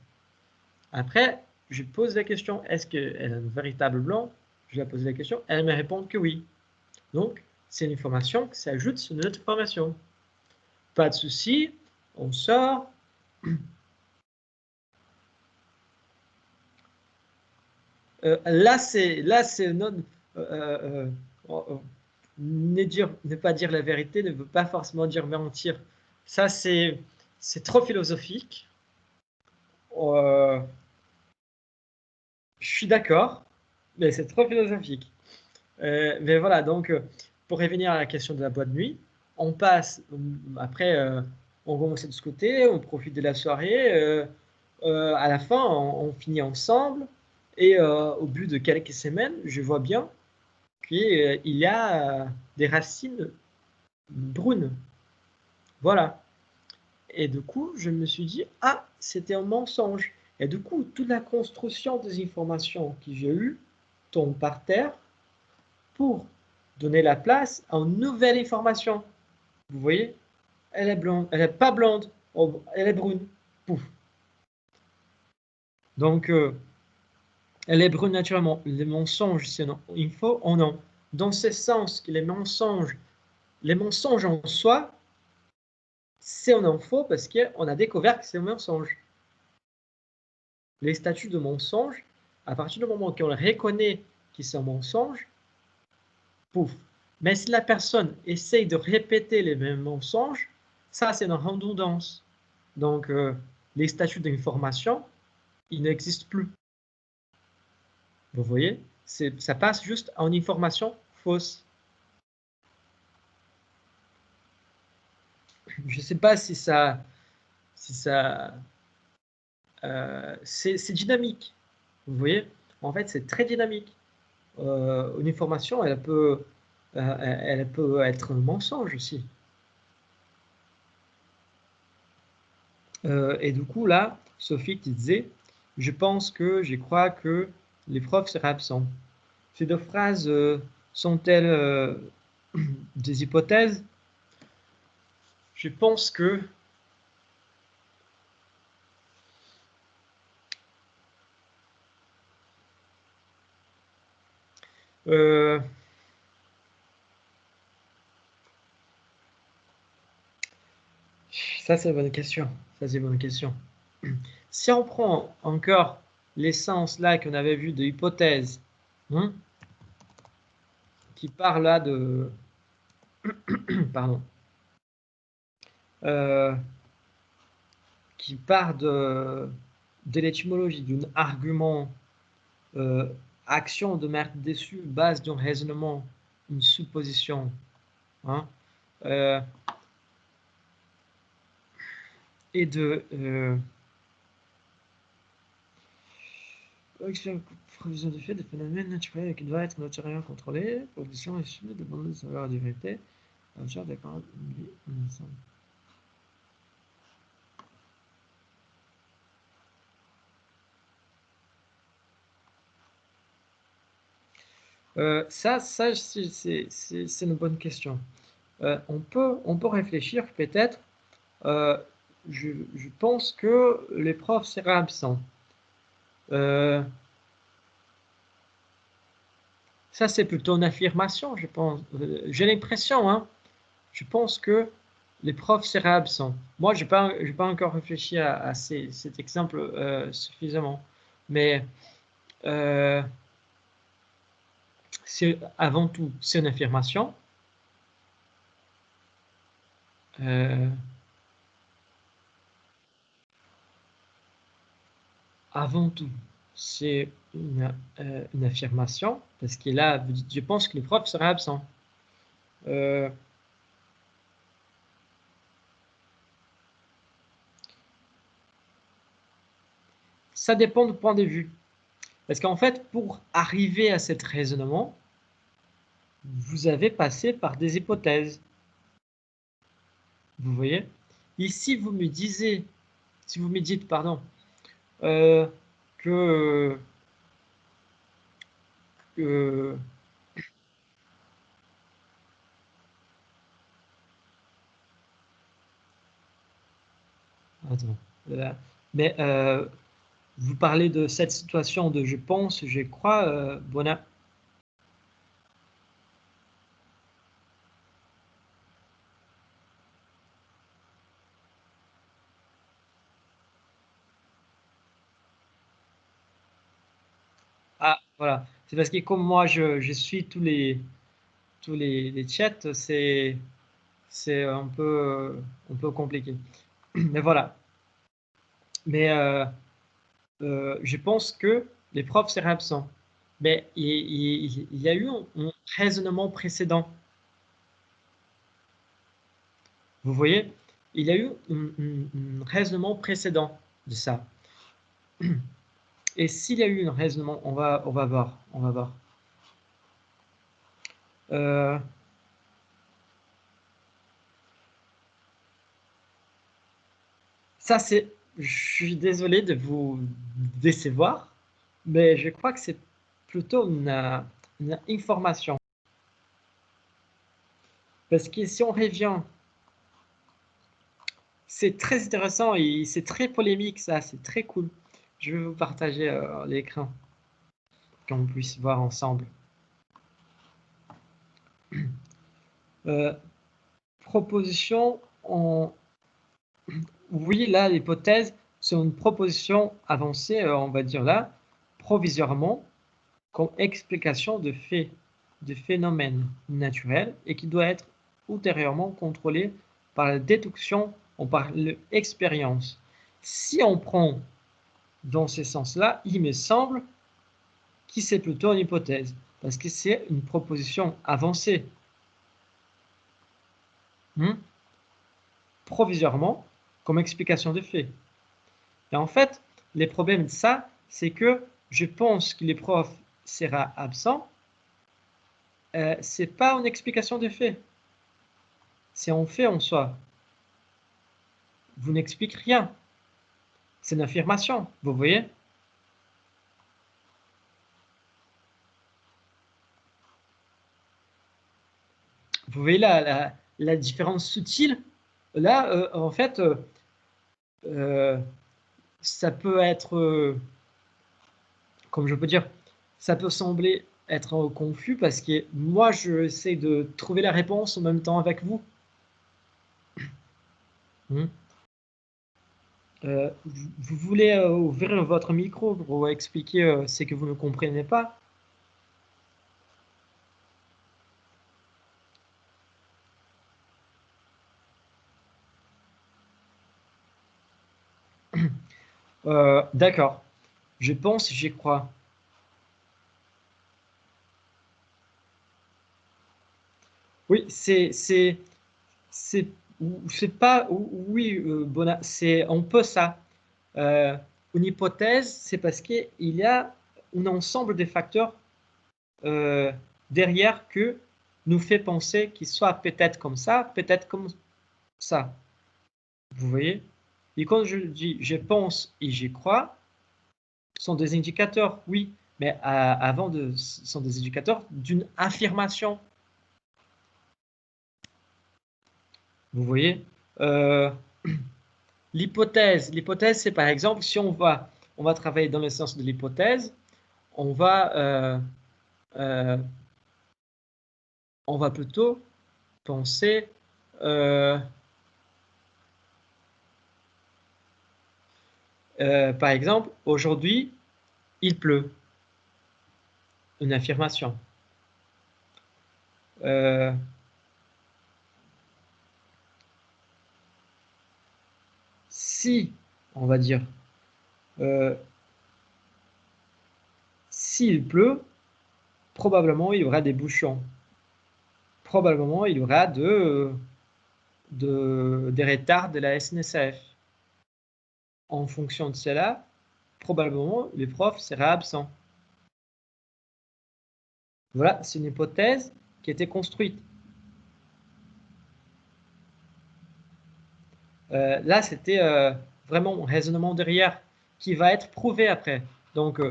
Après, je pose la question, est-ce qu'elle est un véritable blond? Je lui ai posé la question, elle me répond que oui. Donc, c'est une information qui s'ajoute sur notre information. Pas de souci, on sort. Là, c'est notre. Ne pas dire la vérité ne veut pas forcément dire mentir. Ça, c'est trop philosophique. Je suis d'accord, mais c'est trop philosophique. Mais voilà, donc, pour revenir à la question de la boîte de nuit, on passe, après, on commence de ce côté, on profite de la soirée, à la fin, on finit ensemble, et au bout de quelques semaines, je vois bien qu'il y a des racines brunes. Voilà. Et du coup, je me suis dit, ah, c'était un mensonge. Et du coup, toute la construction des informations que j'ai eues tombe par terre pour donner la place à une nouvelle information. Vous voyez, elle est blonde, elle n'est pas blonde, oh, elle est brune. Pouf. Donc, elle est brune naturellement. Les mensonges, c'est une faux ou non. Dans ce sens que les mensonges en soi, c'est un faux parce qu'on a découvert que c'est un mensonge. Les statuts de mensonge, à partir du moment qu'on reconnaît que c'est un mensonge, pouf. Mais si la personne essaye de répéter les mêmes mensonges, ça c'est une redondance. Donc les statuts d'information, ils n'existent plus. Vous voyez, ça passe juste en information fausse. Je ne sais pas si ça, c'est dynamique. Vous voyez, en fait, c'est très dynamique. Une information, elle peut être un mensonge aussi. Et du coup, là, Sophie qui disait, je crois que les profs seraient absents. Ces deux phrases sont-elles des hypothèses? Je pense que ça, c'est une bonne question. Ça, c'est une bonne question. Si on prend encore l'essence là qu'on avait vu de hypothèse, hein, qui parle là de... pardon. Qui part de l'étymologie d'un argument, action de mettre dessus, base d'un raisonnement, une supposition. Hein, et de prévision du fait des phénomènes naturels qui doivent être naturellement contrôlés, position et suite de demander de savoir la vérité, à genre d'accord ensemble. Ça c'est une bonne question. On peut réfléchir peut-être. Je pense que les profs seraient absents. Ça, c'est plutôt une affirmation, je pense. J'ai l'impression, hein. Je pense que les profs seraient absents. Moi, je n'ai pas encore réfléchi à cet exemple suffisamment. Mais avant tout, c'est une affirmation. Avant tout, c'est une affirmation, parce que là, je pense que les profs seraient absents. Ça dépend du point de vue. Parce qu'en fait, pour arriver à cet raisonnement, vous avez passé par des hypothèses. Vous voyez? Ici, vous me disiez, si vous me dites, pardon, que attends, mais vous parlez de cette situation de je pense, je crois, Bona. Ah, voilà. C'est parce que comme moi, je suis tous les chats, c'est un peu compliqué. Mais voilà. Mais je pense que les profs seraient absents. Mais il y a eu un raisonnement précédent. Vous voyez? Il y a eu un raisonnement précédent de ça. Et s'il y a eu un raisonnement, on va voir. On va voir. Ça, c'est... Je suis désolé de vous décevoir, mais je crois que c'est plutôt une information. Parce que si on revient, c'est très intéressant et c'est très polémique, ça, c'est très cool. Je vais vous partager l'écran, qu'on puisse voir ensemble. Proposition, oui, là, l'hypothèse, c'est une proposition avancée, on va dire là, provisoirement, comme explication de faits, de phénomènes naturels et qui doit être ultérieurement contrôlée par la déduction ou par l'expérience. Si on prend dans ce sens-là, il me semble que c'est plutôt une hypothèse, parce que c'est une proposition avancée. Provisoirement, comme explication de fait. Et en fait, les problèmes de ça, c'est que je pense que les profs sera absent. C'est pas une explication de fait. C'est un fait en soi. Vous n'expliquez rien. C'est une affirmation, vous voyez? Vous voyez la différence subtile? Là, en fait, ça peut être, comme je peux dire, ça peut sembler être confus parce que moi, je essaie de trouver la réponse en même temps avec vous. Vous voulez ouvrir votre micro pour expliquer ce que vous ne comprenez pas? D'accord. Je pense, j'y crois. Oui, c'est pas oui, Bona, c'est un peu ça. Une hypothèse, c'est parce qu'il y a un ensemble de facteurs derrière que nous fait penser qu'il soit peut-être comme ça, peut-être comme ça. Vous voyez? Et quand je dis je pense et j'y crois, sont des indicateurs, oui, mais avant sont des indicateurs d'une affirmation. Vous voyez? L'hypothèse, c'est par exemple, si on va travailler dans le sens de l'hypothèse, on va on va plutôt penser par exemple, aujourd'hui, il pleut. Une affirmation. Si, on va dire, s'il pleut, probablement il y aura des bouchons. Probablement il y aura des retards de la SNCF. En fonction de cela, probablement les profs seraient absents. Voilà, c'est une hypothèse qui a été construite. Là, c'était vraiment mon raisonnement derrière qui va être prouvé après. Donc,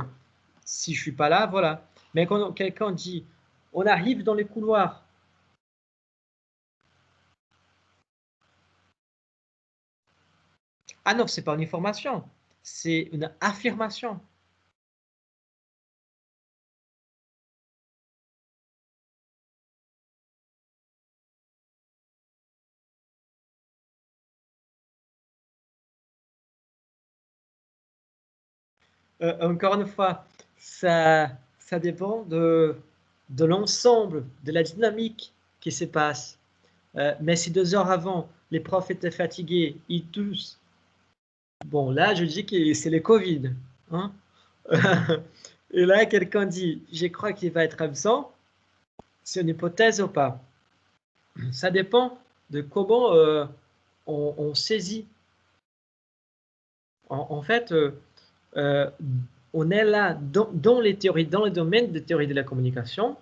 si je ne suis pas là, voilà. Mais quand quelqu'un dit « on arrive dans les couloirs », ah non, ce n'est pas une information, c'est une affirmation. Encore une fois, ça dépend de l'ensemble, de la dynamique qui se passe. Mais si 2 heures avant, les profs étaient fatigués, ils toussent, bon là, je dis que c'est le Covid. Hein. Et là, quelqu'un dit « je crois qu'il va être absent », c'est une hypothèse ou pas? Ça dépend de comment on saisit. En fait, on est là dans les théories, dans le domaine des théories de la communication,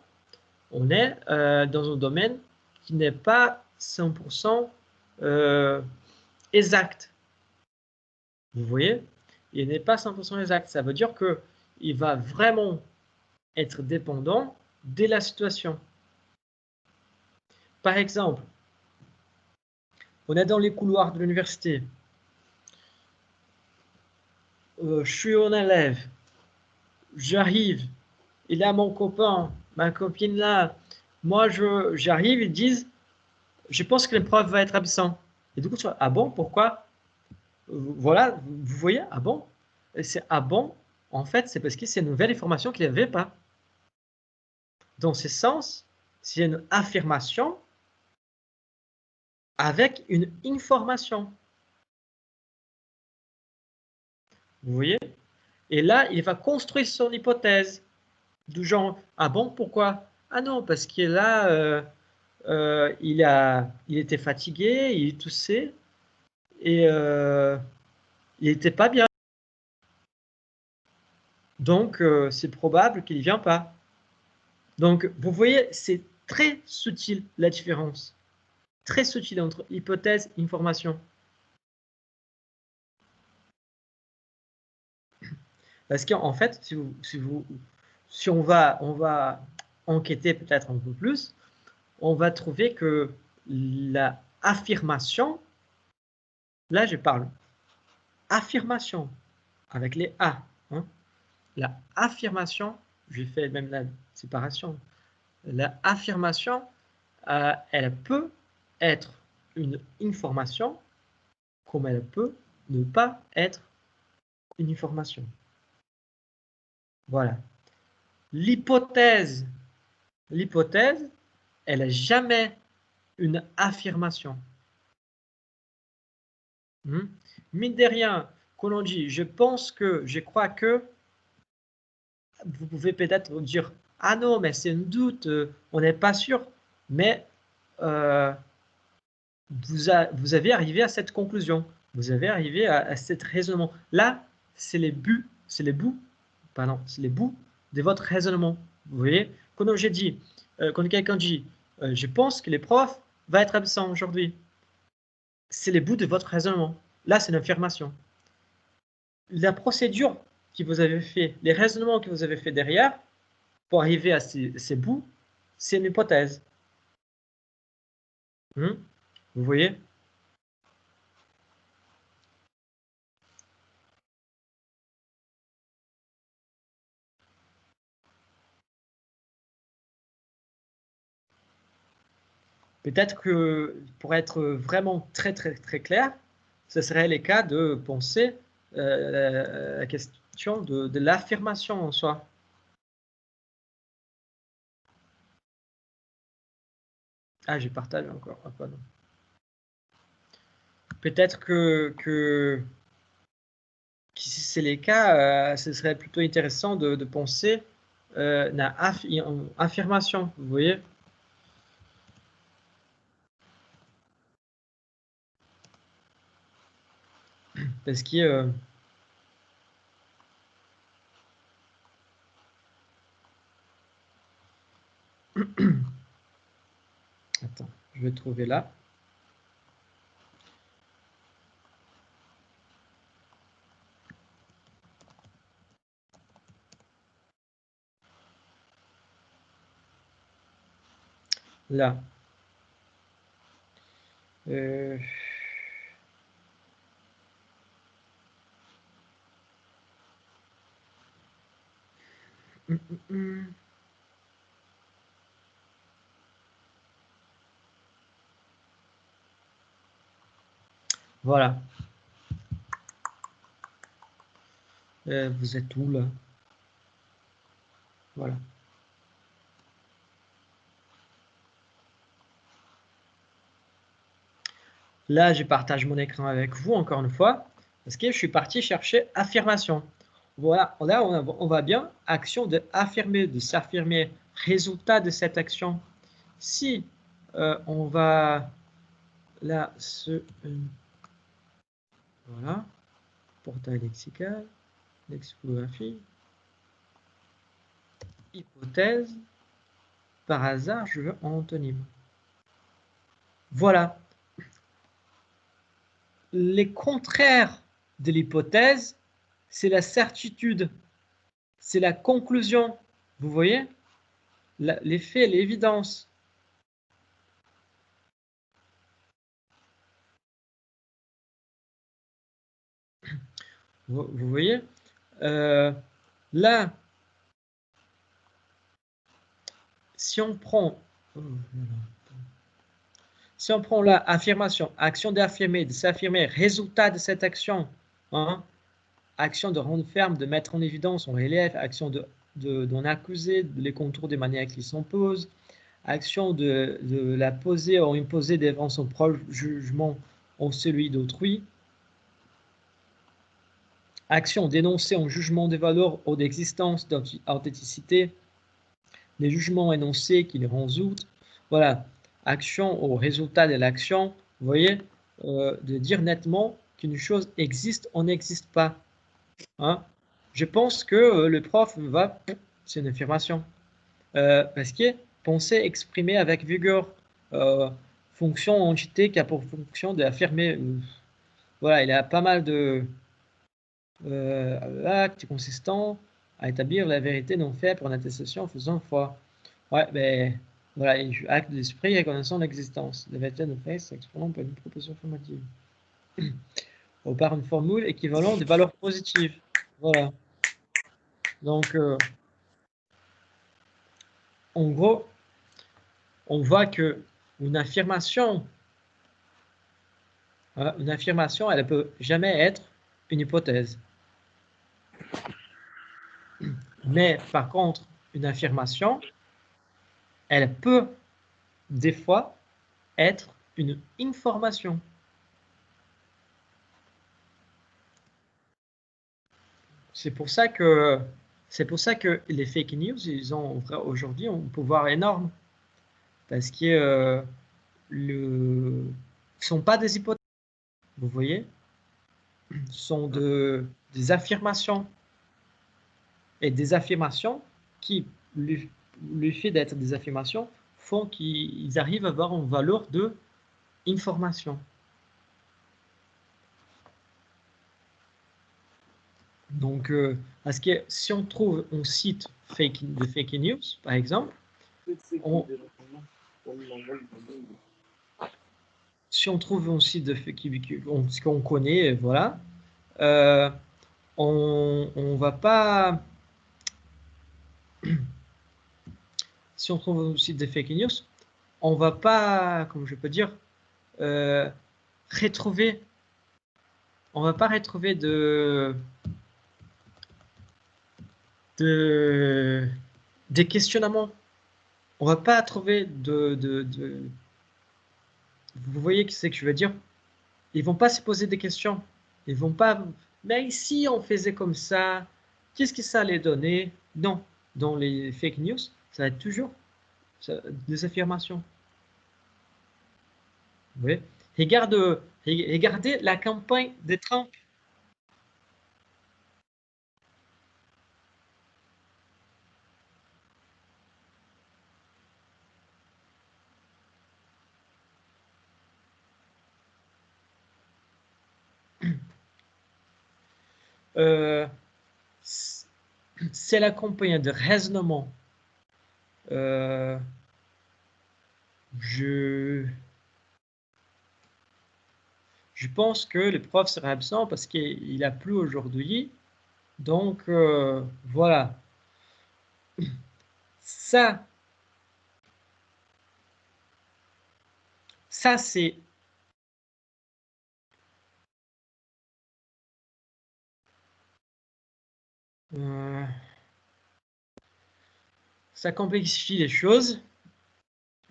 on est dans un domaine qui n'est pas 100% exact. Vous voyez? Il n'est pas 100% exact. Ça veut dire qu'il va vraiment être dépendant de la situation. Par exemple, on est dans les couloirs de l'université. Je suis un élève. J'arrive. Il y a mon copain, ma copine là. Moi, j'arrive, ils disent, je pense que l'épreuve va être absent. Et du coup, tu vois, ah bon, pourquoi? Voilà, vous voyez, ah bon? Et c'est ah bon, en fait, c'est parce que c'est une nouvelle information qu'il n'y avait pas. Dans ce sens, c'est une affirmation avec une information. Vous voyez? Et là, il va construire son hypothèse. Du genre, ah bon, pourquoi? Ah non, parce que là, il était fatigué, il toussait, et il n'était pas bien. Donc, c'est probable qu'il ne vient pas. Donc, vous voyez, c'est très subtil la différence. Très subtil entre hypothèse et information. Parce qu'en fait, si on va enquêter peut-être un peu plus, on va trouver que la affirmation, là je parle affirmation avec les A, hein, la affirmation, j'ai fait même la séparation, la affirmation, elle peut être une information comme elle peut ne pas être une information. Voilà. L'hypothèse, elle n'est jamais une affirmation. Mine de rien, quand on dit je pense que, je crois que, vous pouvez peut-être dire ah non, mais c'est un doute, on n'est pas sûr, mais vous avez arrivé à cette conclusion, vous avez arrivé à cet raisonnement. Là, c'est les bouts de votre raisonnement. Vous voyez, quand j'ai dit, quand quelqu'un dit je pense que les profs vont être absents aujourd'hui, c'est les bouts de votre raisonnement. Là, c'est une affirmation. La procédure que vous avez fait, les raisonnements que vous avez fait derrière, pour arriver à ces bouts, c'est une hypothèse. Vous voyez? Peut-être que pour être vraiment très clair, ce serait le cas de penser la question de l'affirmation en soi. Ah, j'ai partagé encore. Ah, pardon. Peut-être que si c'est le cas, ce serait plutôt intéressant de penser une affirmation, vous voyez? Parce que attends, je vais trouver là. Là. Voilà. Vous êtes où là? Voilà. Là, je partage mon écran avec vous encore une fois, parce que je suis parti chercher affirmation. Voilà, là on va bien, action de affirmer, de s'affirmer, résultat de cette action. Si on va là, voilà, portail lexical, lexicographie, hypothèse, par hasard, je veux antonyme. Voilà. Les contraires de l'hypothèse, c'est la certitude, c'est la conclusion. Vous voyez? L'effet, l'évidence. Vous voyez? Là, si on prend là, affirmation, action d'affirmer, de s'affirmer, résultat de cette action, hein, action de rendre ferme, de mettre en évidence, en relief, action d'en accuser, les contours des manières qui s'imposent, action de la poser ou imposer devant son propre jugement ou celui d'autrui, action d'énoncer un jugement des valeurs ou d'existence, d'authenticité, les jugements énoncés qui les résultent, voilà, action au résultat de l'action, vous voyez, de dire nettement qu'une chose existe ou n'existe pas. Hein. Je pense que le prof va, c'est une affirmation, parce que penser, exprimer avec vigueur, fonction, entité qui a pour fonction d'affirmer. Voilà, il y a pas mal de actes consistants à établir la vérité non faite pour une attestation faisant foi. Ouais, ben voilà, acte d'esprit et connaissant l'existence. La vérité non faite s'exprime par une proposition formative. Ou par une formule équivalente des valeurs positives. Voilà. Donc, en gros, on voit que une affirmation, elle ne peut jamais être une hypothèse. Mais par contre, une affirmation, elle peut des fois être une information. C'est pour ça que les fake news, ils ont aujourd'hui un pouvoir énorme parce que ne sont pas des hypothèses, vous voyez, sont des affirmations et des affirmations qui, le fait d'être des affirmations, font qu'ils arrivent à avoir une valeur de information. Donc, parce que si on trouve un site de fake news, par exemple, si on trouve un site de ce qu'on connaît, voilà, on va pas. Si on trouve un site de fake news, on va pas, comme je peux dire, retrouver, on va pas retrouver des questionnements. On va pas trouver vous voyez ce que je veux dire? Ils vont pas se poser des questions. Ils vont pas, mais si on faisait comme ça, qu'est-ce que ça allait donner? Non. Dans les fake news, ça va être toujours des affirmations. Vous voyez? Regardez la campagne de Trump. C'est la campagne de raisonnement. Je pense que le prof sera absent parce qu'il a plu aujourd'hui. Donc, voilà. Ça c'est ça complexifie les choses.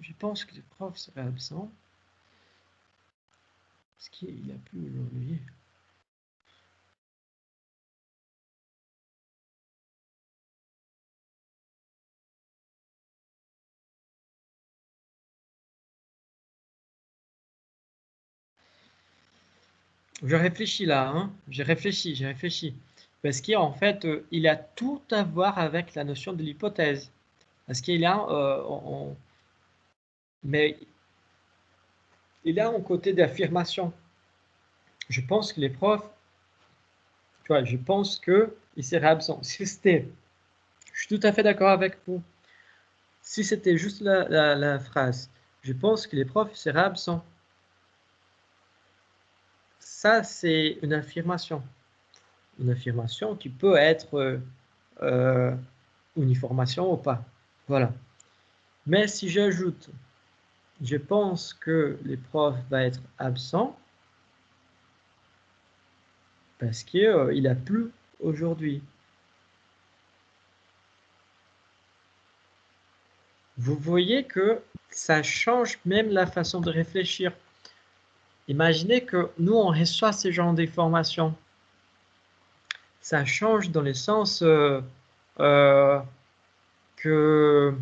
Je pense que le prof serait absent parce qu'il a plu aujourd'hui. Je réfléchis là, hein. J'ai réfléchi. Parce qu'en fait, il a tout à voir avec la notion de l'hypothèse. Parce qu'il a, mais il a un côté d'affirmation. Je pense que les profs, tu vois, je pense qu'il serait absent. Si c'était, je suis tout à fait d'accord avec vous. Si c'était juste la phrase, je pense que les profs seraient absents. Ça, c'est une affirmation. Une affirmation qui peut être une information ou pas. Voilà. Mais si j'ajoute, je pense que les profs vont être absents parce qu'il a plu aujourd'hui. Vous voyez que ça change même la façon de réfléchir. Imaginez que nous, on reçoit ce genre d'informations. Ça change dans le sens que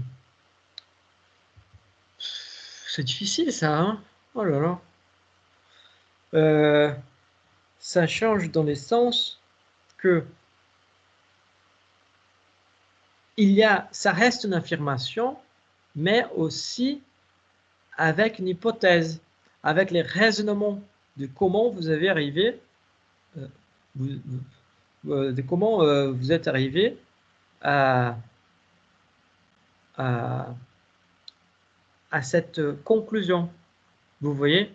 c'est difficile ça, hein? Oh là là. Ça change dans le sens que ça reste une affirmation, mais aussi avec une hypothèse, avec les raisonnements de comment vous avez arrivé, de comment vous êtes arrivé à cette conclusion. Vous voyez,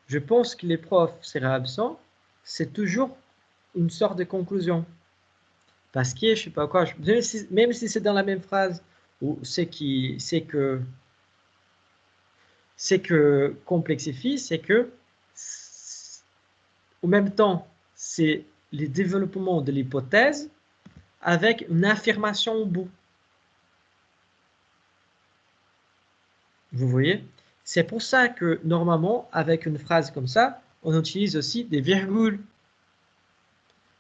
je pense que les profs seraient absents, c'est toujours une sorte de conclusion. Parce que, je sais pas quoi, même si c'est dans la même phrase, ou c'est que complexifie, c'est que, en même temps, c'est le développement de l'hypothèse avec une affirmation au bout. Vous voyez? C'est pour ça que, normalement, avec une phrase comme ça, on utilise aussi des virgules.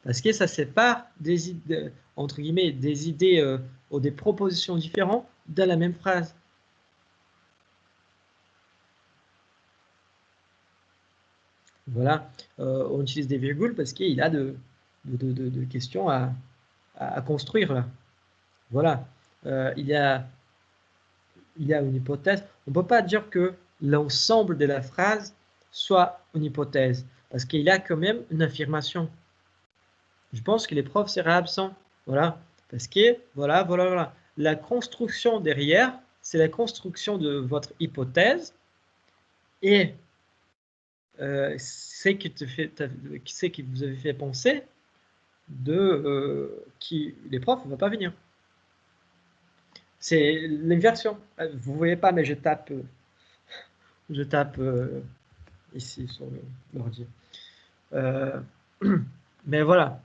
Parce que ça sépare des idées, entre guillemets, des idées ou des propositions différentes dans la même phrase. Voilà, on utilise des virgules parce qu'il a de questions à construire là. Voilà, il y a une hypothèse. On ne peut pas dire que l'ensemble de la phrase soit une hypothèse, parce qu'il y a quand même une affirmation. Je pense que les profs seraient absents. Voilà, parce que, voilà. La construction derrière, c'est la construction de votre hypothèse et c'est qui vous avez fait penser les profs ne vont pas venir. C'est l'inversion. Vous voyez pas, mais je tape ici sur l'ordi. Mais voilà.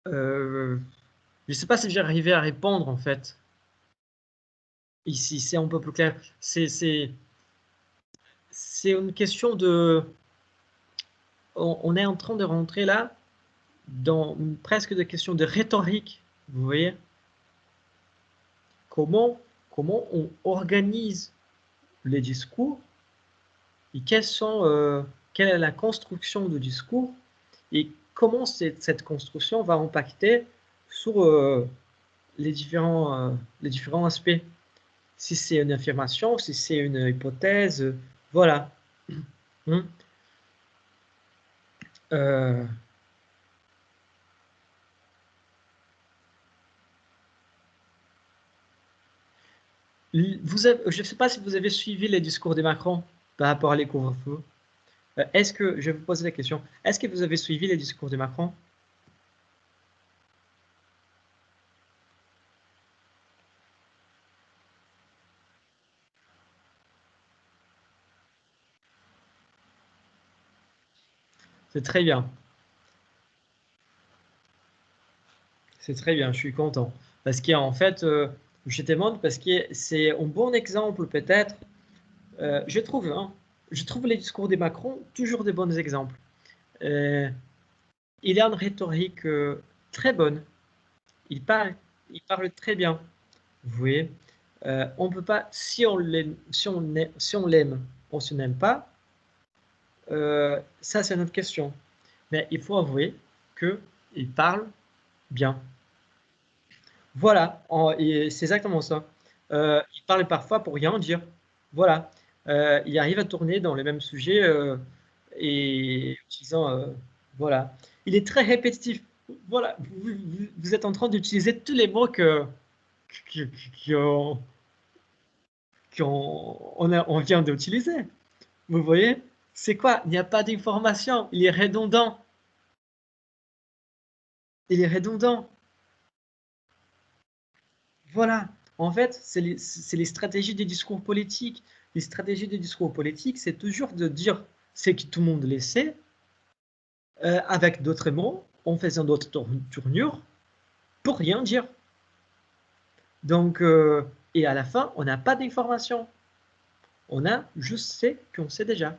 Je ne sais pas si j'ai arrivé à répondre en fait. Ici, c'est un peu plus clair. C'est une question de... On est en train de rentrer là dans presque des questions de rhétorique. Vous voyez? Comment on organise les discours et quelle est la construction du discours et comment cette construction va impacter sur les différents aspects. Si c'est une affirmation, si c'est une hypothèse, voilà. Je ne sais pas si vous avez suivi les discours de Macron par rapport à les couvre-feux. Je vais vous poser la question, est-ce que vous avez suivi les discours de Macron? C'est très bien. C'est très bien, je suis content. Parce qu'en fait, je te demande parce que c'est un bon exemple peut-être. Je trouve les discours de Macron toujours des bons exemples. Il a une rhétorique très bonne. Il parle très bien. Vous voyez, on peut pas, si on l'aime, on se n'aime pas. Ça, c'est notre question. Mais il faut avouer qu'il parle bien. Voilà, c'est exactement ça. Il parle parfois pour rien dire. Voilà. Il arrive à tourner dans les mêmes sujets et utilisant. Voilà. Il est très répétitif. Voilà. Vous êtes en train d'utiliser tous les mots qui- qui- qu'on on vient d'utiliser. Vous voyez? C'est quoi? Il n'y a pas d'information. Il est redondant. Il est redondant. Voilà. En fait, c'est les stratégies des discours politiques. Les stratégies des discours politiques, c'est toujours de dire ce que tout le monde le sait, avec d'autres mots, en faisant d'autres tournures, pour rien dire. Donc, et à la fin, on n'a pas d'information. On a juste ce qu'on sait déjà.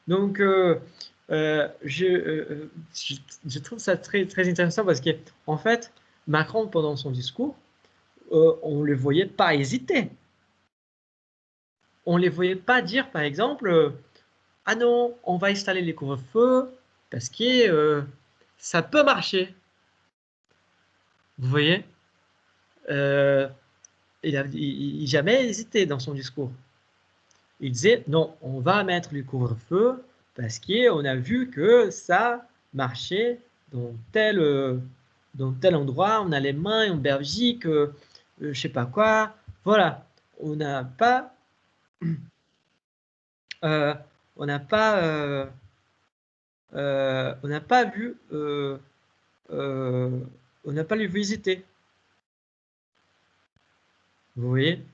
Donc, je trouve ça très, très intéressant parce qu'en fait, Macron, pendant son discours, on ne le voyait pas hésiter. On ne les voyait pas dire, par exemple, ah non, on va installer les couvre-feux parce que ça peut marcher. Vous voyez, il n'a jamais hésité dans son discours. Il disait non, on va mettre le couvre-feu parce qu'on a vu que ça marchait dans tel endroit, en Allemagne, en Belgique, je sais pas quoi. Voilà, on n'a pas, euh, on n'a pas, on n'a pas vu, on n'a pas le visiter. Vous voyez?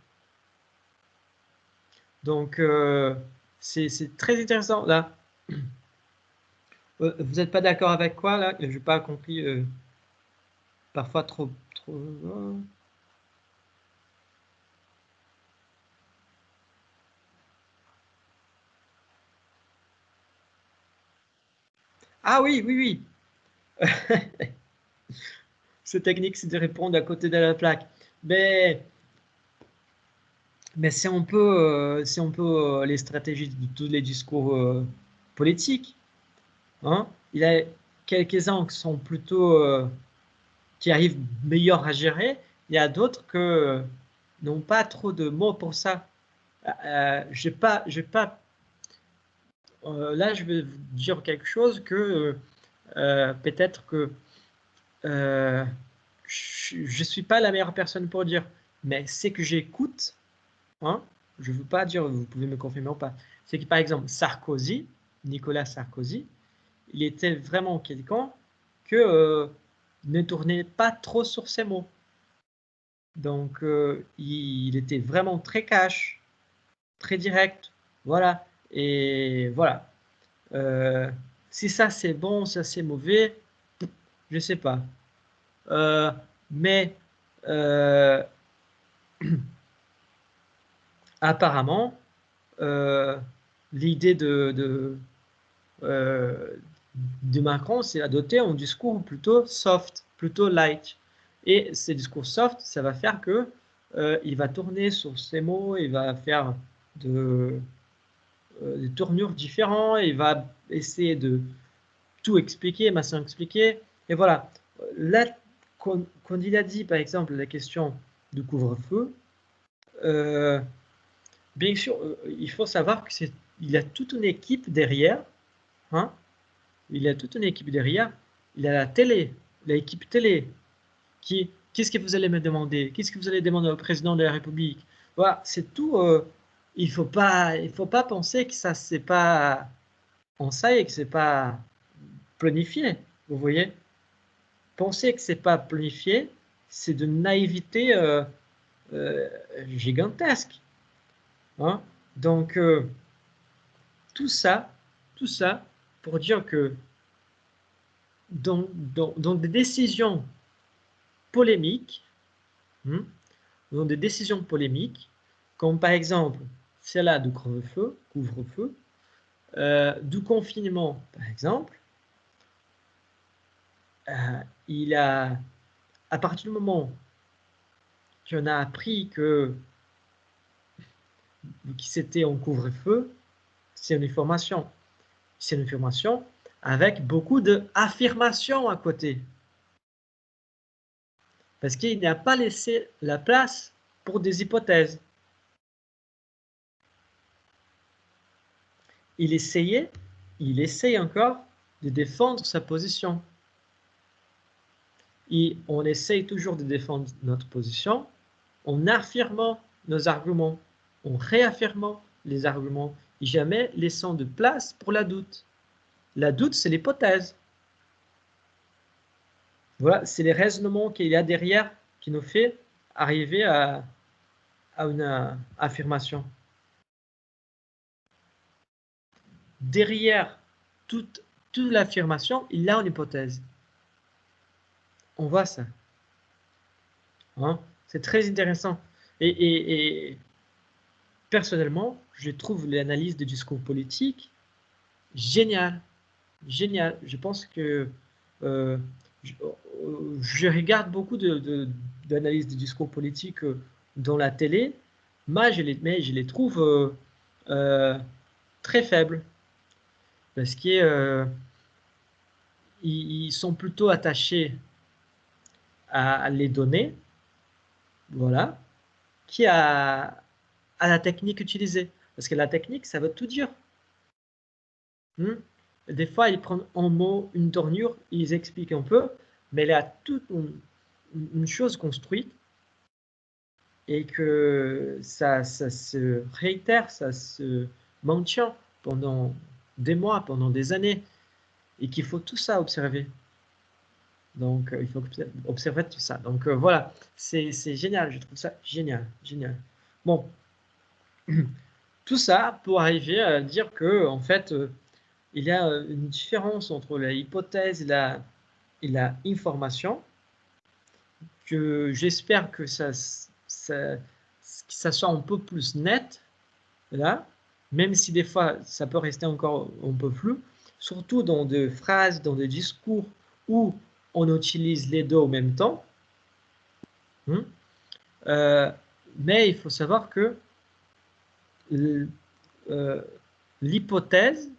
Donc c'est très intéressant là. Vous n'êtes pas d'accord avec quoi là? Je n'ai pas compris. Parfois trop. Ah oui, oui, oui. Cette technique, c'est de répondre à côté de la plaque. Mais, mais c'est un peu les stratégies de tous les discours politiques. Hein? Il y a quelques-uns qui sont plutôt qui arrivent meilleur à gérer. Il y a d'autres que n'ont pas trop de mots pour ça. J'ai pas. Là, je vais vous dire quelque chose que peut-être que je suis pas la meilleure personne pour dire, mais c'est que j'écoute. Hein, je ne veux pas dire, vous pouvez me confirmer ou pas. C'est que par exemple Sarkozy, Nicolas Sarkozy, il était vraiment quelqu'un que ne tournait pas trop sur ses mots. Donc, il était vraiment très cash, très direct. Voilà. Et voilà. Si ça c'est bon, ça c'est mauvais, je sais pas. Mais apparemment, l'idée de Macron, c'est adopter un discours plutôt soft, plutôt light. Et ces discours soft, ça va faire que il va tourner sur ses mots, il va faire des tournures différentes, il va essayer de tout expliquer, machin expliquer. Et voilà. Là, quand il a dit, par exemple, la question du couvre-feu, bien sûr, il faut savoir qu'il a toute une équipe derrière. Hein, il a toute une équipe derrière. Il a la télé, l'équipe télé. Qu'est-ce que vous allez me demander? Qu'est-ce que vous allez demander au président de la République? Voilà, c'est tout. Il faut pas penser que ça c'est pas on sait que c'est pas planifié. Vous voyez? Penser que c'est pas planifié, c'est de naïveté euh, gigantesque. Hein. Donc tout ça pour dire que dans des décisions polémiques, hein, dans des décisions polémiques, comme par exemple celle-là du couvre-feu, du confinement par exemple, il a, à partir du moment qu'on a appris que c'était en couvre-feu, c'est une information. C'est une information avec beaucoup d'affirmations à côté. Parce qu'il n'a pas laissé la place pour des hypothèses. Il essaye encore de défendre sa position. Et on essaye toujours de défendre notre position en affirmant nos arguments, en réaffirmant les arguments, et jamais laissant de place pour la doute. La doute, c'est l'hypothèse. Voilà, c'est les raisonnements qu'il y a derrière qui nous fait arriver à une affirmation. Derrière toute l'affirmation, il y a une hypothèse. On voit ça. Hein? C'est très intéressant. Et personnellement, je trouve l'analyse du discours politique géniale. Génial. Je pense que je regarde beaucoup d'analyses de discours politiques dans la télé, mais je les trouve très faibles parce qu'ils ils sont plutôt attachés à les données, voilà, qu'à la technique utilisée. Parce que la technique, ça veut tout dire. Des fois, ils prennent en mot une tournure, ils expliquent un peu, mais il y a toute une chose construite et que ça se réitère, ça se maintient pendant des mois, pendant des années, et qu'il faut tout ça observer. Donc, il faut observer tout ça. Donc, voilà, c'est génial, je trouve ça génial, génial. Bon, tout ça pour arriver à dire que, en fait, il y a une différence entre la hypothèse et la information, que j'espère que ça soit un peu plus net, là, même si des fois ça peut rester encore un peu flou, surtout dans des phrases, dans des discours où on utilise les deux en même temps. Mais il faut savoir que l'hypothèse,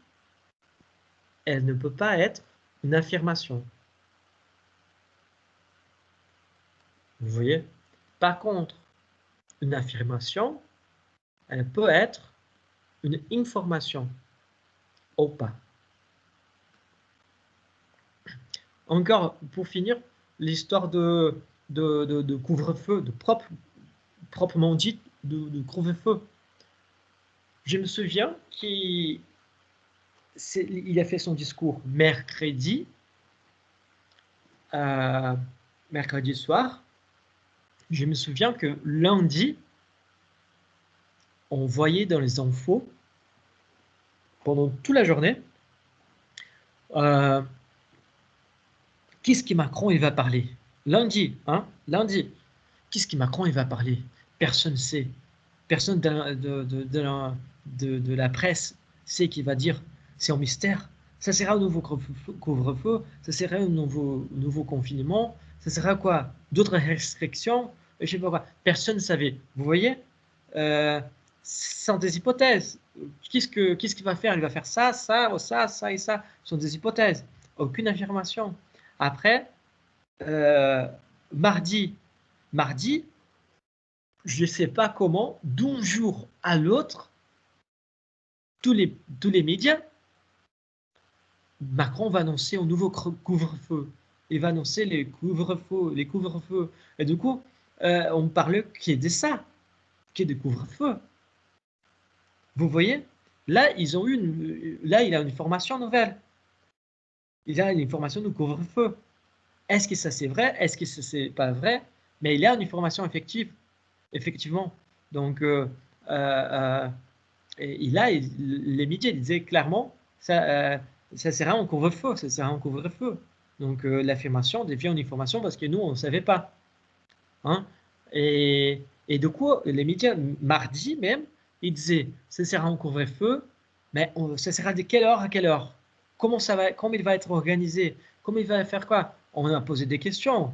elle ne peut pas être une affirmation. Vous voyez? Par contre, une affirmation, elle peut être une information ou pas. Encore, pour finir, l'histoire de couvre-feu, proprement dit, de couvre-feu. Je me souviens qu'il a fait son discours mercredi, mercredi soir, je me souviens que lundi, on voyait dans les infos, pendant toute la journée, qu'est-ce que Macron il va parler? Lundi, hein? Lundi. Qu'est-ce que Macron il va parler? Personne ne sait. Personne de la presse sait qu'il va dire. C'est un mystère. Ça sera un nouveau couvre-feu, ça sera un nouveau confinement, ça sera quoi? D'autres restrictions? Je sais pas quoi. Personne ne savait. Vous voyez? Ce sont des hypothèses. Qu'est-ce qu'il va faire? Il va faire ça, ça, ça, ça et ça. Ce sont des hypothèses. Aucune affirmation. Après, mardi, je ne sais pas comment, d'un jour à l'autre, tous les médias, Macron va annoncer un nouveau couvre-feu. Il va annoncer les couvre-feux. Et du coup, on parle qui est de ça, qui est de couvre-feu. Vous voyez? Là, là, il a une information nouvelle. Il a une information de couvre-feu. Est-ce que ça c'est vrai? Est-ce que ça c'est pas vrai? Mais il a une information effectivement. Donc, les médias disaient clairement, ça sera un couvre-feu, ça sera un couvre-feu. Donc, l'affirmation devient une information parce que nous, on ne savait pas. Hein? Et du coup, les médias, mardi même, ils disaient, ça sera un couvre-feu, mais ça sera de quelle heure à quelle heure? Comment il va être organisé? Comment il va faire quoi? On a posé des questions.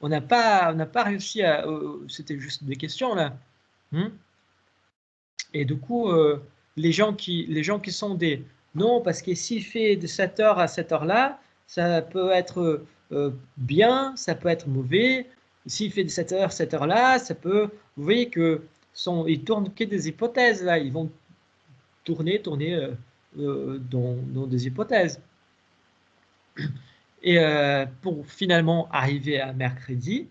On n'a pas réussi à... c'était juste des questions, là. Hein? Et du coup, les gens qui sont des... Non, parce que s'il fait de cette heure à cette heure-là, ça peut être bien, ça peut être mauvais. S'il fait de cette heure à cette heure-là, ça peut... Vous voyez que ils tournent que des hypothèses, là. Ils vont tourner dans des hypothèses. Et pour finalement arriver à mercredi,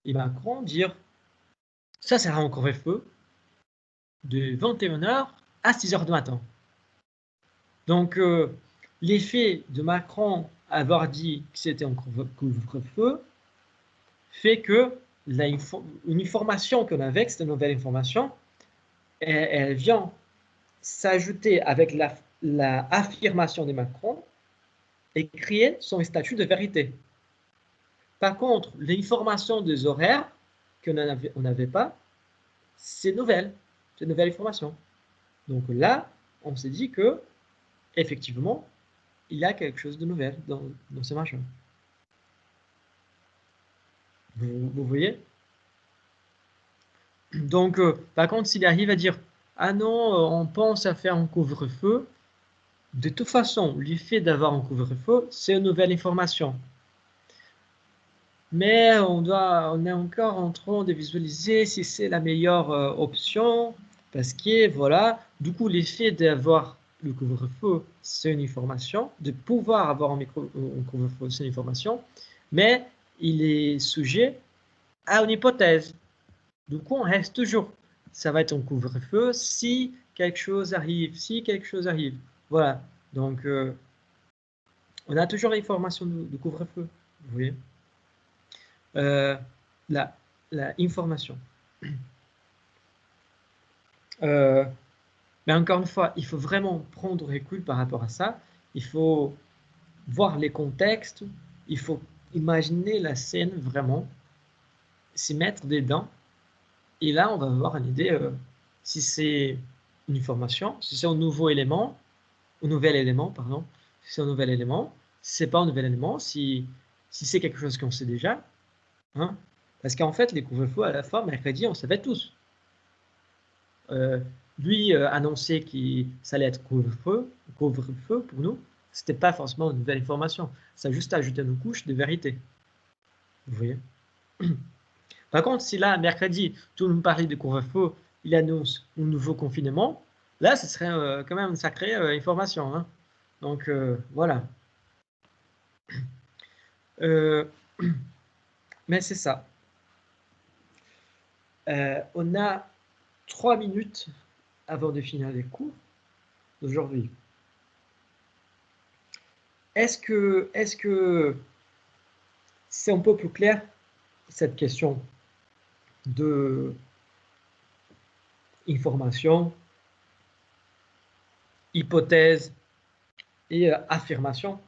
et Macron dire, ça sera encore un feu de 21h à 6h du matin. Donc, l'effet de Macron avoir dit que c'était un couvre-feu fait que une information qu'on avait, cette nouvelle information, elle vient s'ajouter avec la affirmation de Macron et créer son statut de vérité. Par contre, l'information des horaires qu'on n'avait pas, c'est nouvelle information. Donc là, on s'est dit que effectivement, il y a quelque chose de nouvel dans ce machin. Vous voyez? Donc, par contre, s'il arrive à dire « Ah non, on pense à faire un couvre-feu », de toute façon, l'effet d'avoir un couvre-feu, c'est une nouvelle information. Mais on est encore en train de visualiser si c'est la meilleure option, parce que voilà, du coup, l'effet d'avoir le couvre-feu, c'est une information, de pouvoir avoir un couvre-feu, c'est une information, mais il est sujet à une hypothèse. Du coup, on reste toujours. Ça va être un couvre-feu si quelque chose arrive, Voilà. Donc, on a toujours l'information de couvre-feu. Vous voyez? La information. Mais encore une fois, il faut vraiment prendre recul par rapport à ça. Il faut voir les contextes. Il faut imaginer la scène vraiment, s'y mettre dedans. Et là, on va avoir une idée si c'est une information, si c'est un nouvel élément, pardon, si c'est un nouvel élément, si c'est pas un nouvel élément, si c'est quelque chose qu'on sait déjà. Hein? Parce qu'en fait, les couvre-feux, à la fin, mercredi, on savait tous. Lui annoncer que ça allait être couvre-feu pour nous, c'était pas forcément une nouvelle information. Ça a juste ajouté une couche de vérité. Vous voyez? Par contre, si là, mercredi, tout le monde parlait de couvre-feu, il annonce un nouveau confinement, là, ce serait quand même une sacrée information. Hein. Donc, voilà. Mais c'est ça. On a 3 minutes avant de finir les cours d'aujourd'hui. Est-ce que c'est un peu plus clair, cette question de information, hypothèse et affirmation,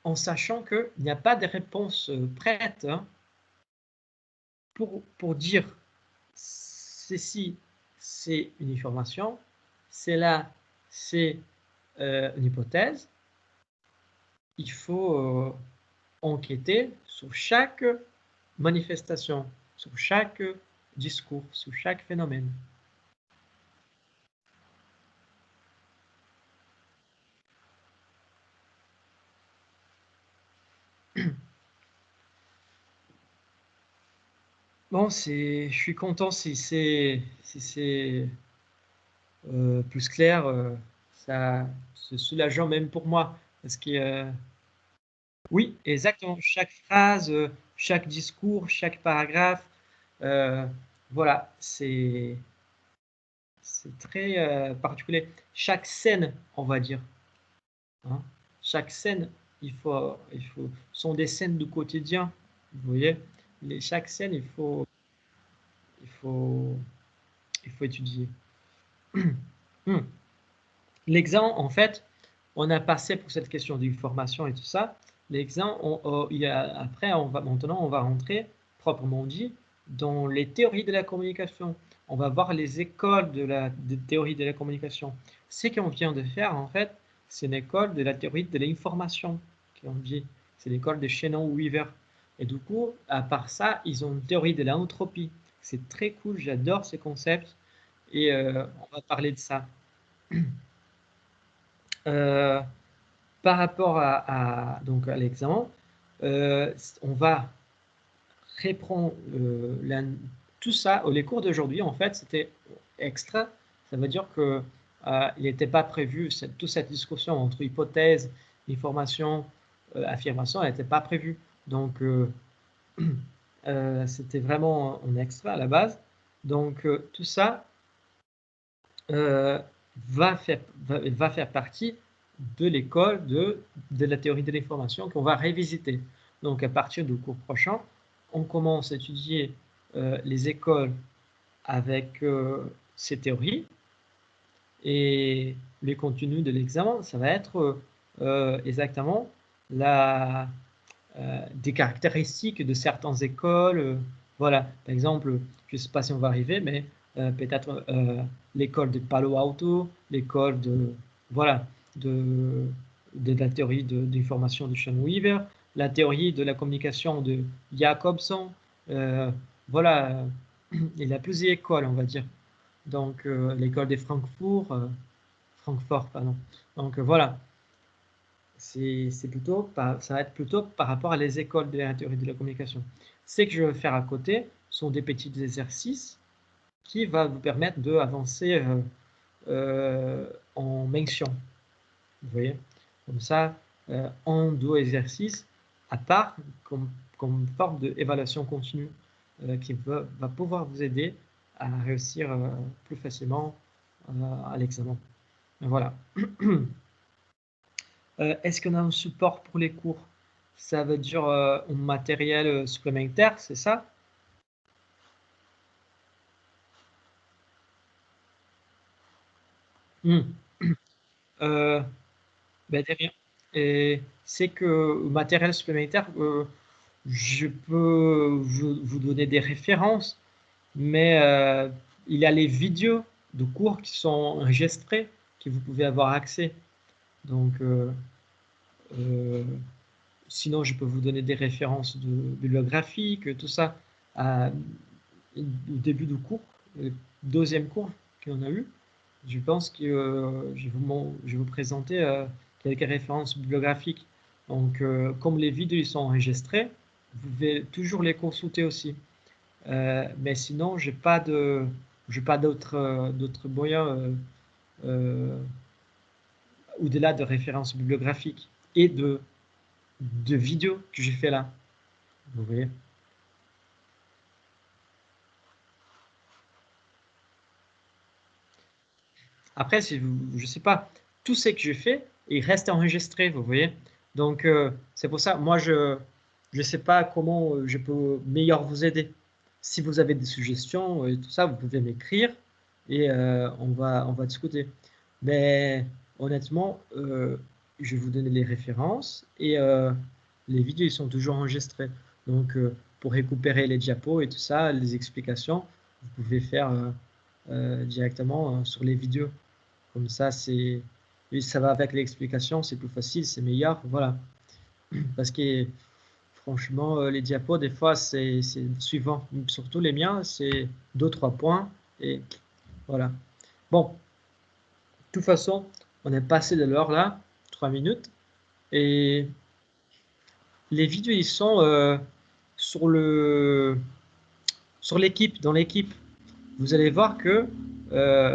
en sachant qu'il n'y a pas de réponse prête hein, pour dire ceci, c'est une information, cela, c'est une hypothèse. Il faut enquêter sur chaque manifestation, sur chaque discours, sur chaque phénomène. Bon, je suis content si c'est plus clair, c'est soulageant même pour moi, parce que oui, exactement, chaque phrase, chaque discours, chaque paragraphe, voilà, c'est très particulier. Chaque scène, on va dire, hein, chaque scène, sont des scènes du quotidien, vous voyez. Chaque scène, il faut, il faut étudier. Hmm. L'exemple, en fait, on a passé pour cette question d'information et tout ça. L'exemple, après, maintenant, on va rentrer, proprement dit, dans les théories de la communication. On va voir les écoles de théorie de la communication. Ce qu'on vient de faire, en fait, c'est une école de la théorie de l'information, qu'on dit. C'est l'école de Shannon-Weaver. Et du coup, à part ça, ils ont une théorie de l'entropie. C'est très cool, j'adore ces concepts. Et on va parler de ça. Euh, Par rapport donc à l'examen, on va reprendre tout ça. Les cours d'aujourd'hui, en fait, c'était extra. Ça veut dire que il n'était pas prévu, toute cette discussion entre hypothèse, information, affirmation, elle n'était pas prévue. Donc, c'était vraiment en extra à la base. Donc, tout ça euh, va faire partie de l'école de la théorie de l'information qu'on va révisiter. Donc à partir du cours prochain, on commence à étudier les écoles avec ces théories et le contenu de l'examen, ça va être exactement des caractéristiques de certaines écoles. Voilà, par exemple, je ne sais pas si on va arriver, mais peut-être l'école de Palo Alto, l'école de, voilà, de, de la théorie d'information de Sean Weaver, la théorie de la communication de Jacobson. Voilà, il y a plusieurs écoles, on va dire. Donc, l'école de Francfort, pardon. Donc, voilà, ça va être plutôt par rapport à les écoles de la théorie de la communication. Ce que je vais faire à côté sont des petits exercices qui vont vous permettre d'avancer en mention. Vous voyez, comme ça, en deux exercices à part comme forme d'évaluation continue qui va pouvoir vous aider à réussir plus facilement à l'examen. Voilà. Est-ce qu'on a un support pour les cours? Ça veut dire un matériel supplémentaire, c'est ça? Hmm. Euh, ben, derrière. Et c'est que matériel supplémentaire, je peux vous donner des références, mais il y a les vidéos de cours qui sont enregistrées, que vous pouvez avoir accès. Donc, euh, sinon, je peux vous donner des références bibliographiques, tout ça, au début du cours, le deuxième cours qu'on a eu. Je pense que je vais vous présenter quelques références bibliographiques. Donc, comme les vidéos sont enregistrées, vous pouvez toujours les consulter aussi. Mais sinon, j'ai pas d'autres moyens euh, au-delà de références bibliographiques et de vidéos que j'ai fait là. Vous voyez. Après, je sais pas, tout ce que j'ai fait, il reste enregistré, vous voyez. Donc, c'est pour ça, moi, je ne sais pas comment je peux meilleur vous aider. Si vous avez des suggestions et tout ça, vous pouvez m'écrire et on va discuter. Mais honnêtement, je vais vous donner les références et les vidéos ils sont toujours enregistrées. Donc, pour récupérer les diapos et tout ça, les explications, vous pouvez faire directement sur les vidéos. Comme ça, ça va avec l'explication, c'est plus facile, c'est meilleur, voilà. Parce que franchement, les diapos, des fois, c'est suivant. Surtout les miens, c'est 2-3 points et voilà. Bon, de toute façon, on est passé de l'heure là, 3 minutes. Et les vidéos, ils sont sur l'équipe, dans l'équipe. Vous allez voir que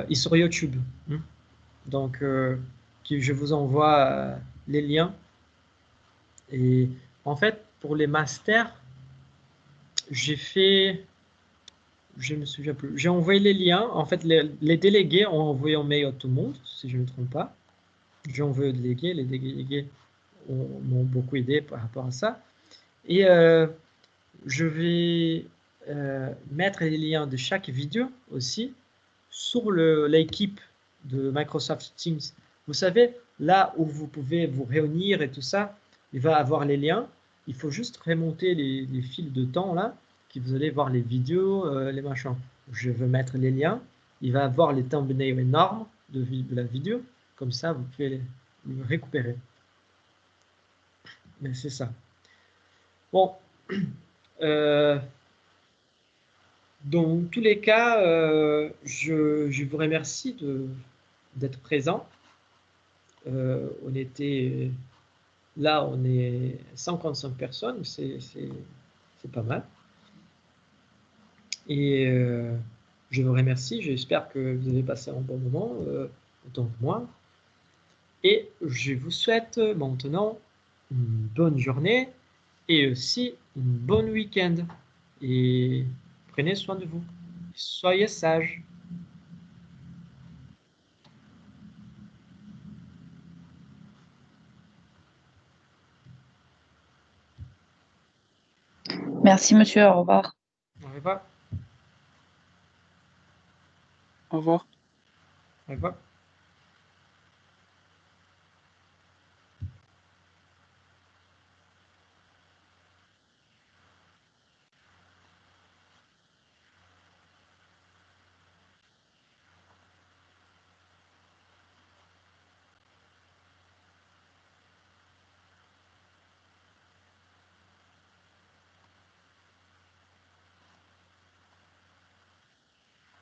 ils sont sur YouTube. Hein. Donc, je vous envoie les liens. Et en fait, pour les masters, j'ai fait, je me souviens plus, j'ai envoyé les liens. En fait, les délégués ont envoyé un mail à tout le monde, si je ne me trompe pas. J'ai envoyé aux délégués, les délégués m'ont beaucoup aidé par rapport à ça. Et je vais mettre les liens de chaque vidéo aussi sur l'équipe de Microsoft Teams. Vous savez, là où vous pouvez vous réunir et tout ça, il va avoir les liens. Il faut juste remonter les fils de temps là, que vous allez voir les vidéos, les machins. Je veux mettre les liens. Il va avoir les thumbnails énormes de la vidéo. Comme ça, vous pouvez les récupérer. Mais c'est ça. Bon. Dans tous les cas, je vous remercie d'être présent. On était là, on est 55 personnes, c'est pas mal. Et je vous remercie, j'espère que vous avez passé un bon moment, autant que moi. Et je vous souhaite maintenant une bonne journée et aussi un bon week-end. Et prenez soin de vous. Soyez sages. Merci, monsieur. Au revoir. Au revoir. Au revoir. Au revoir.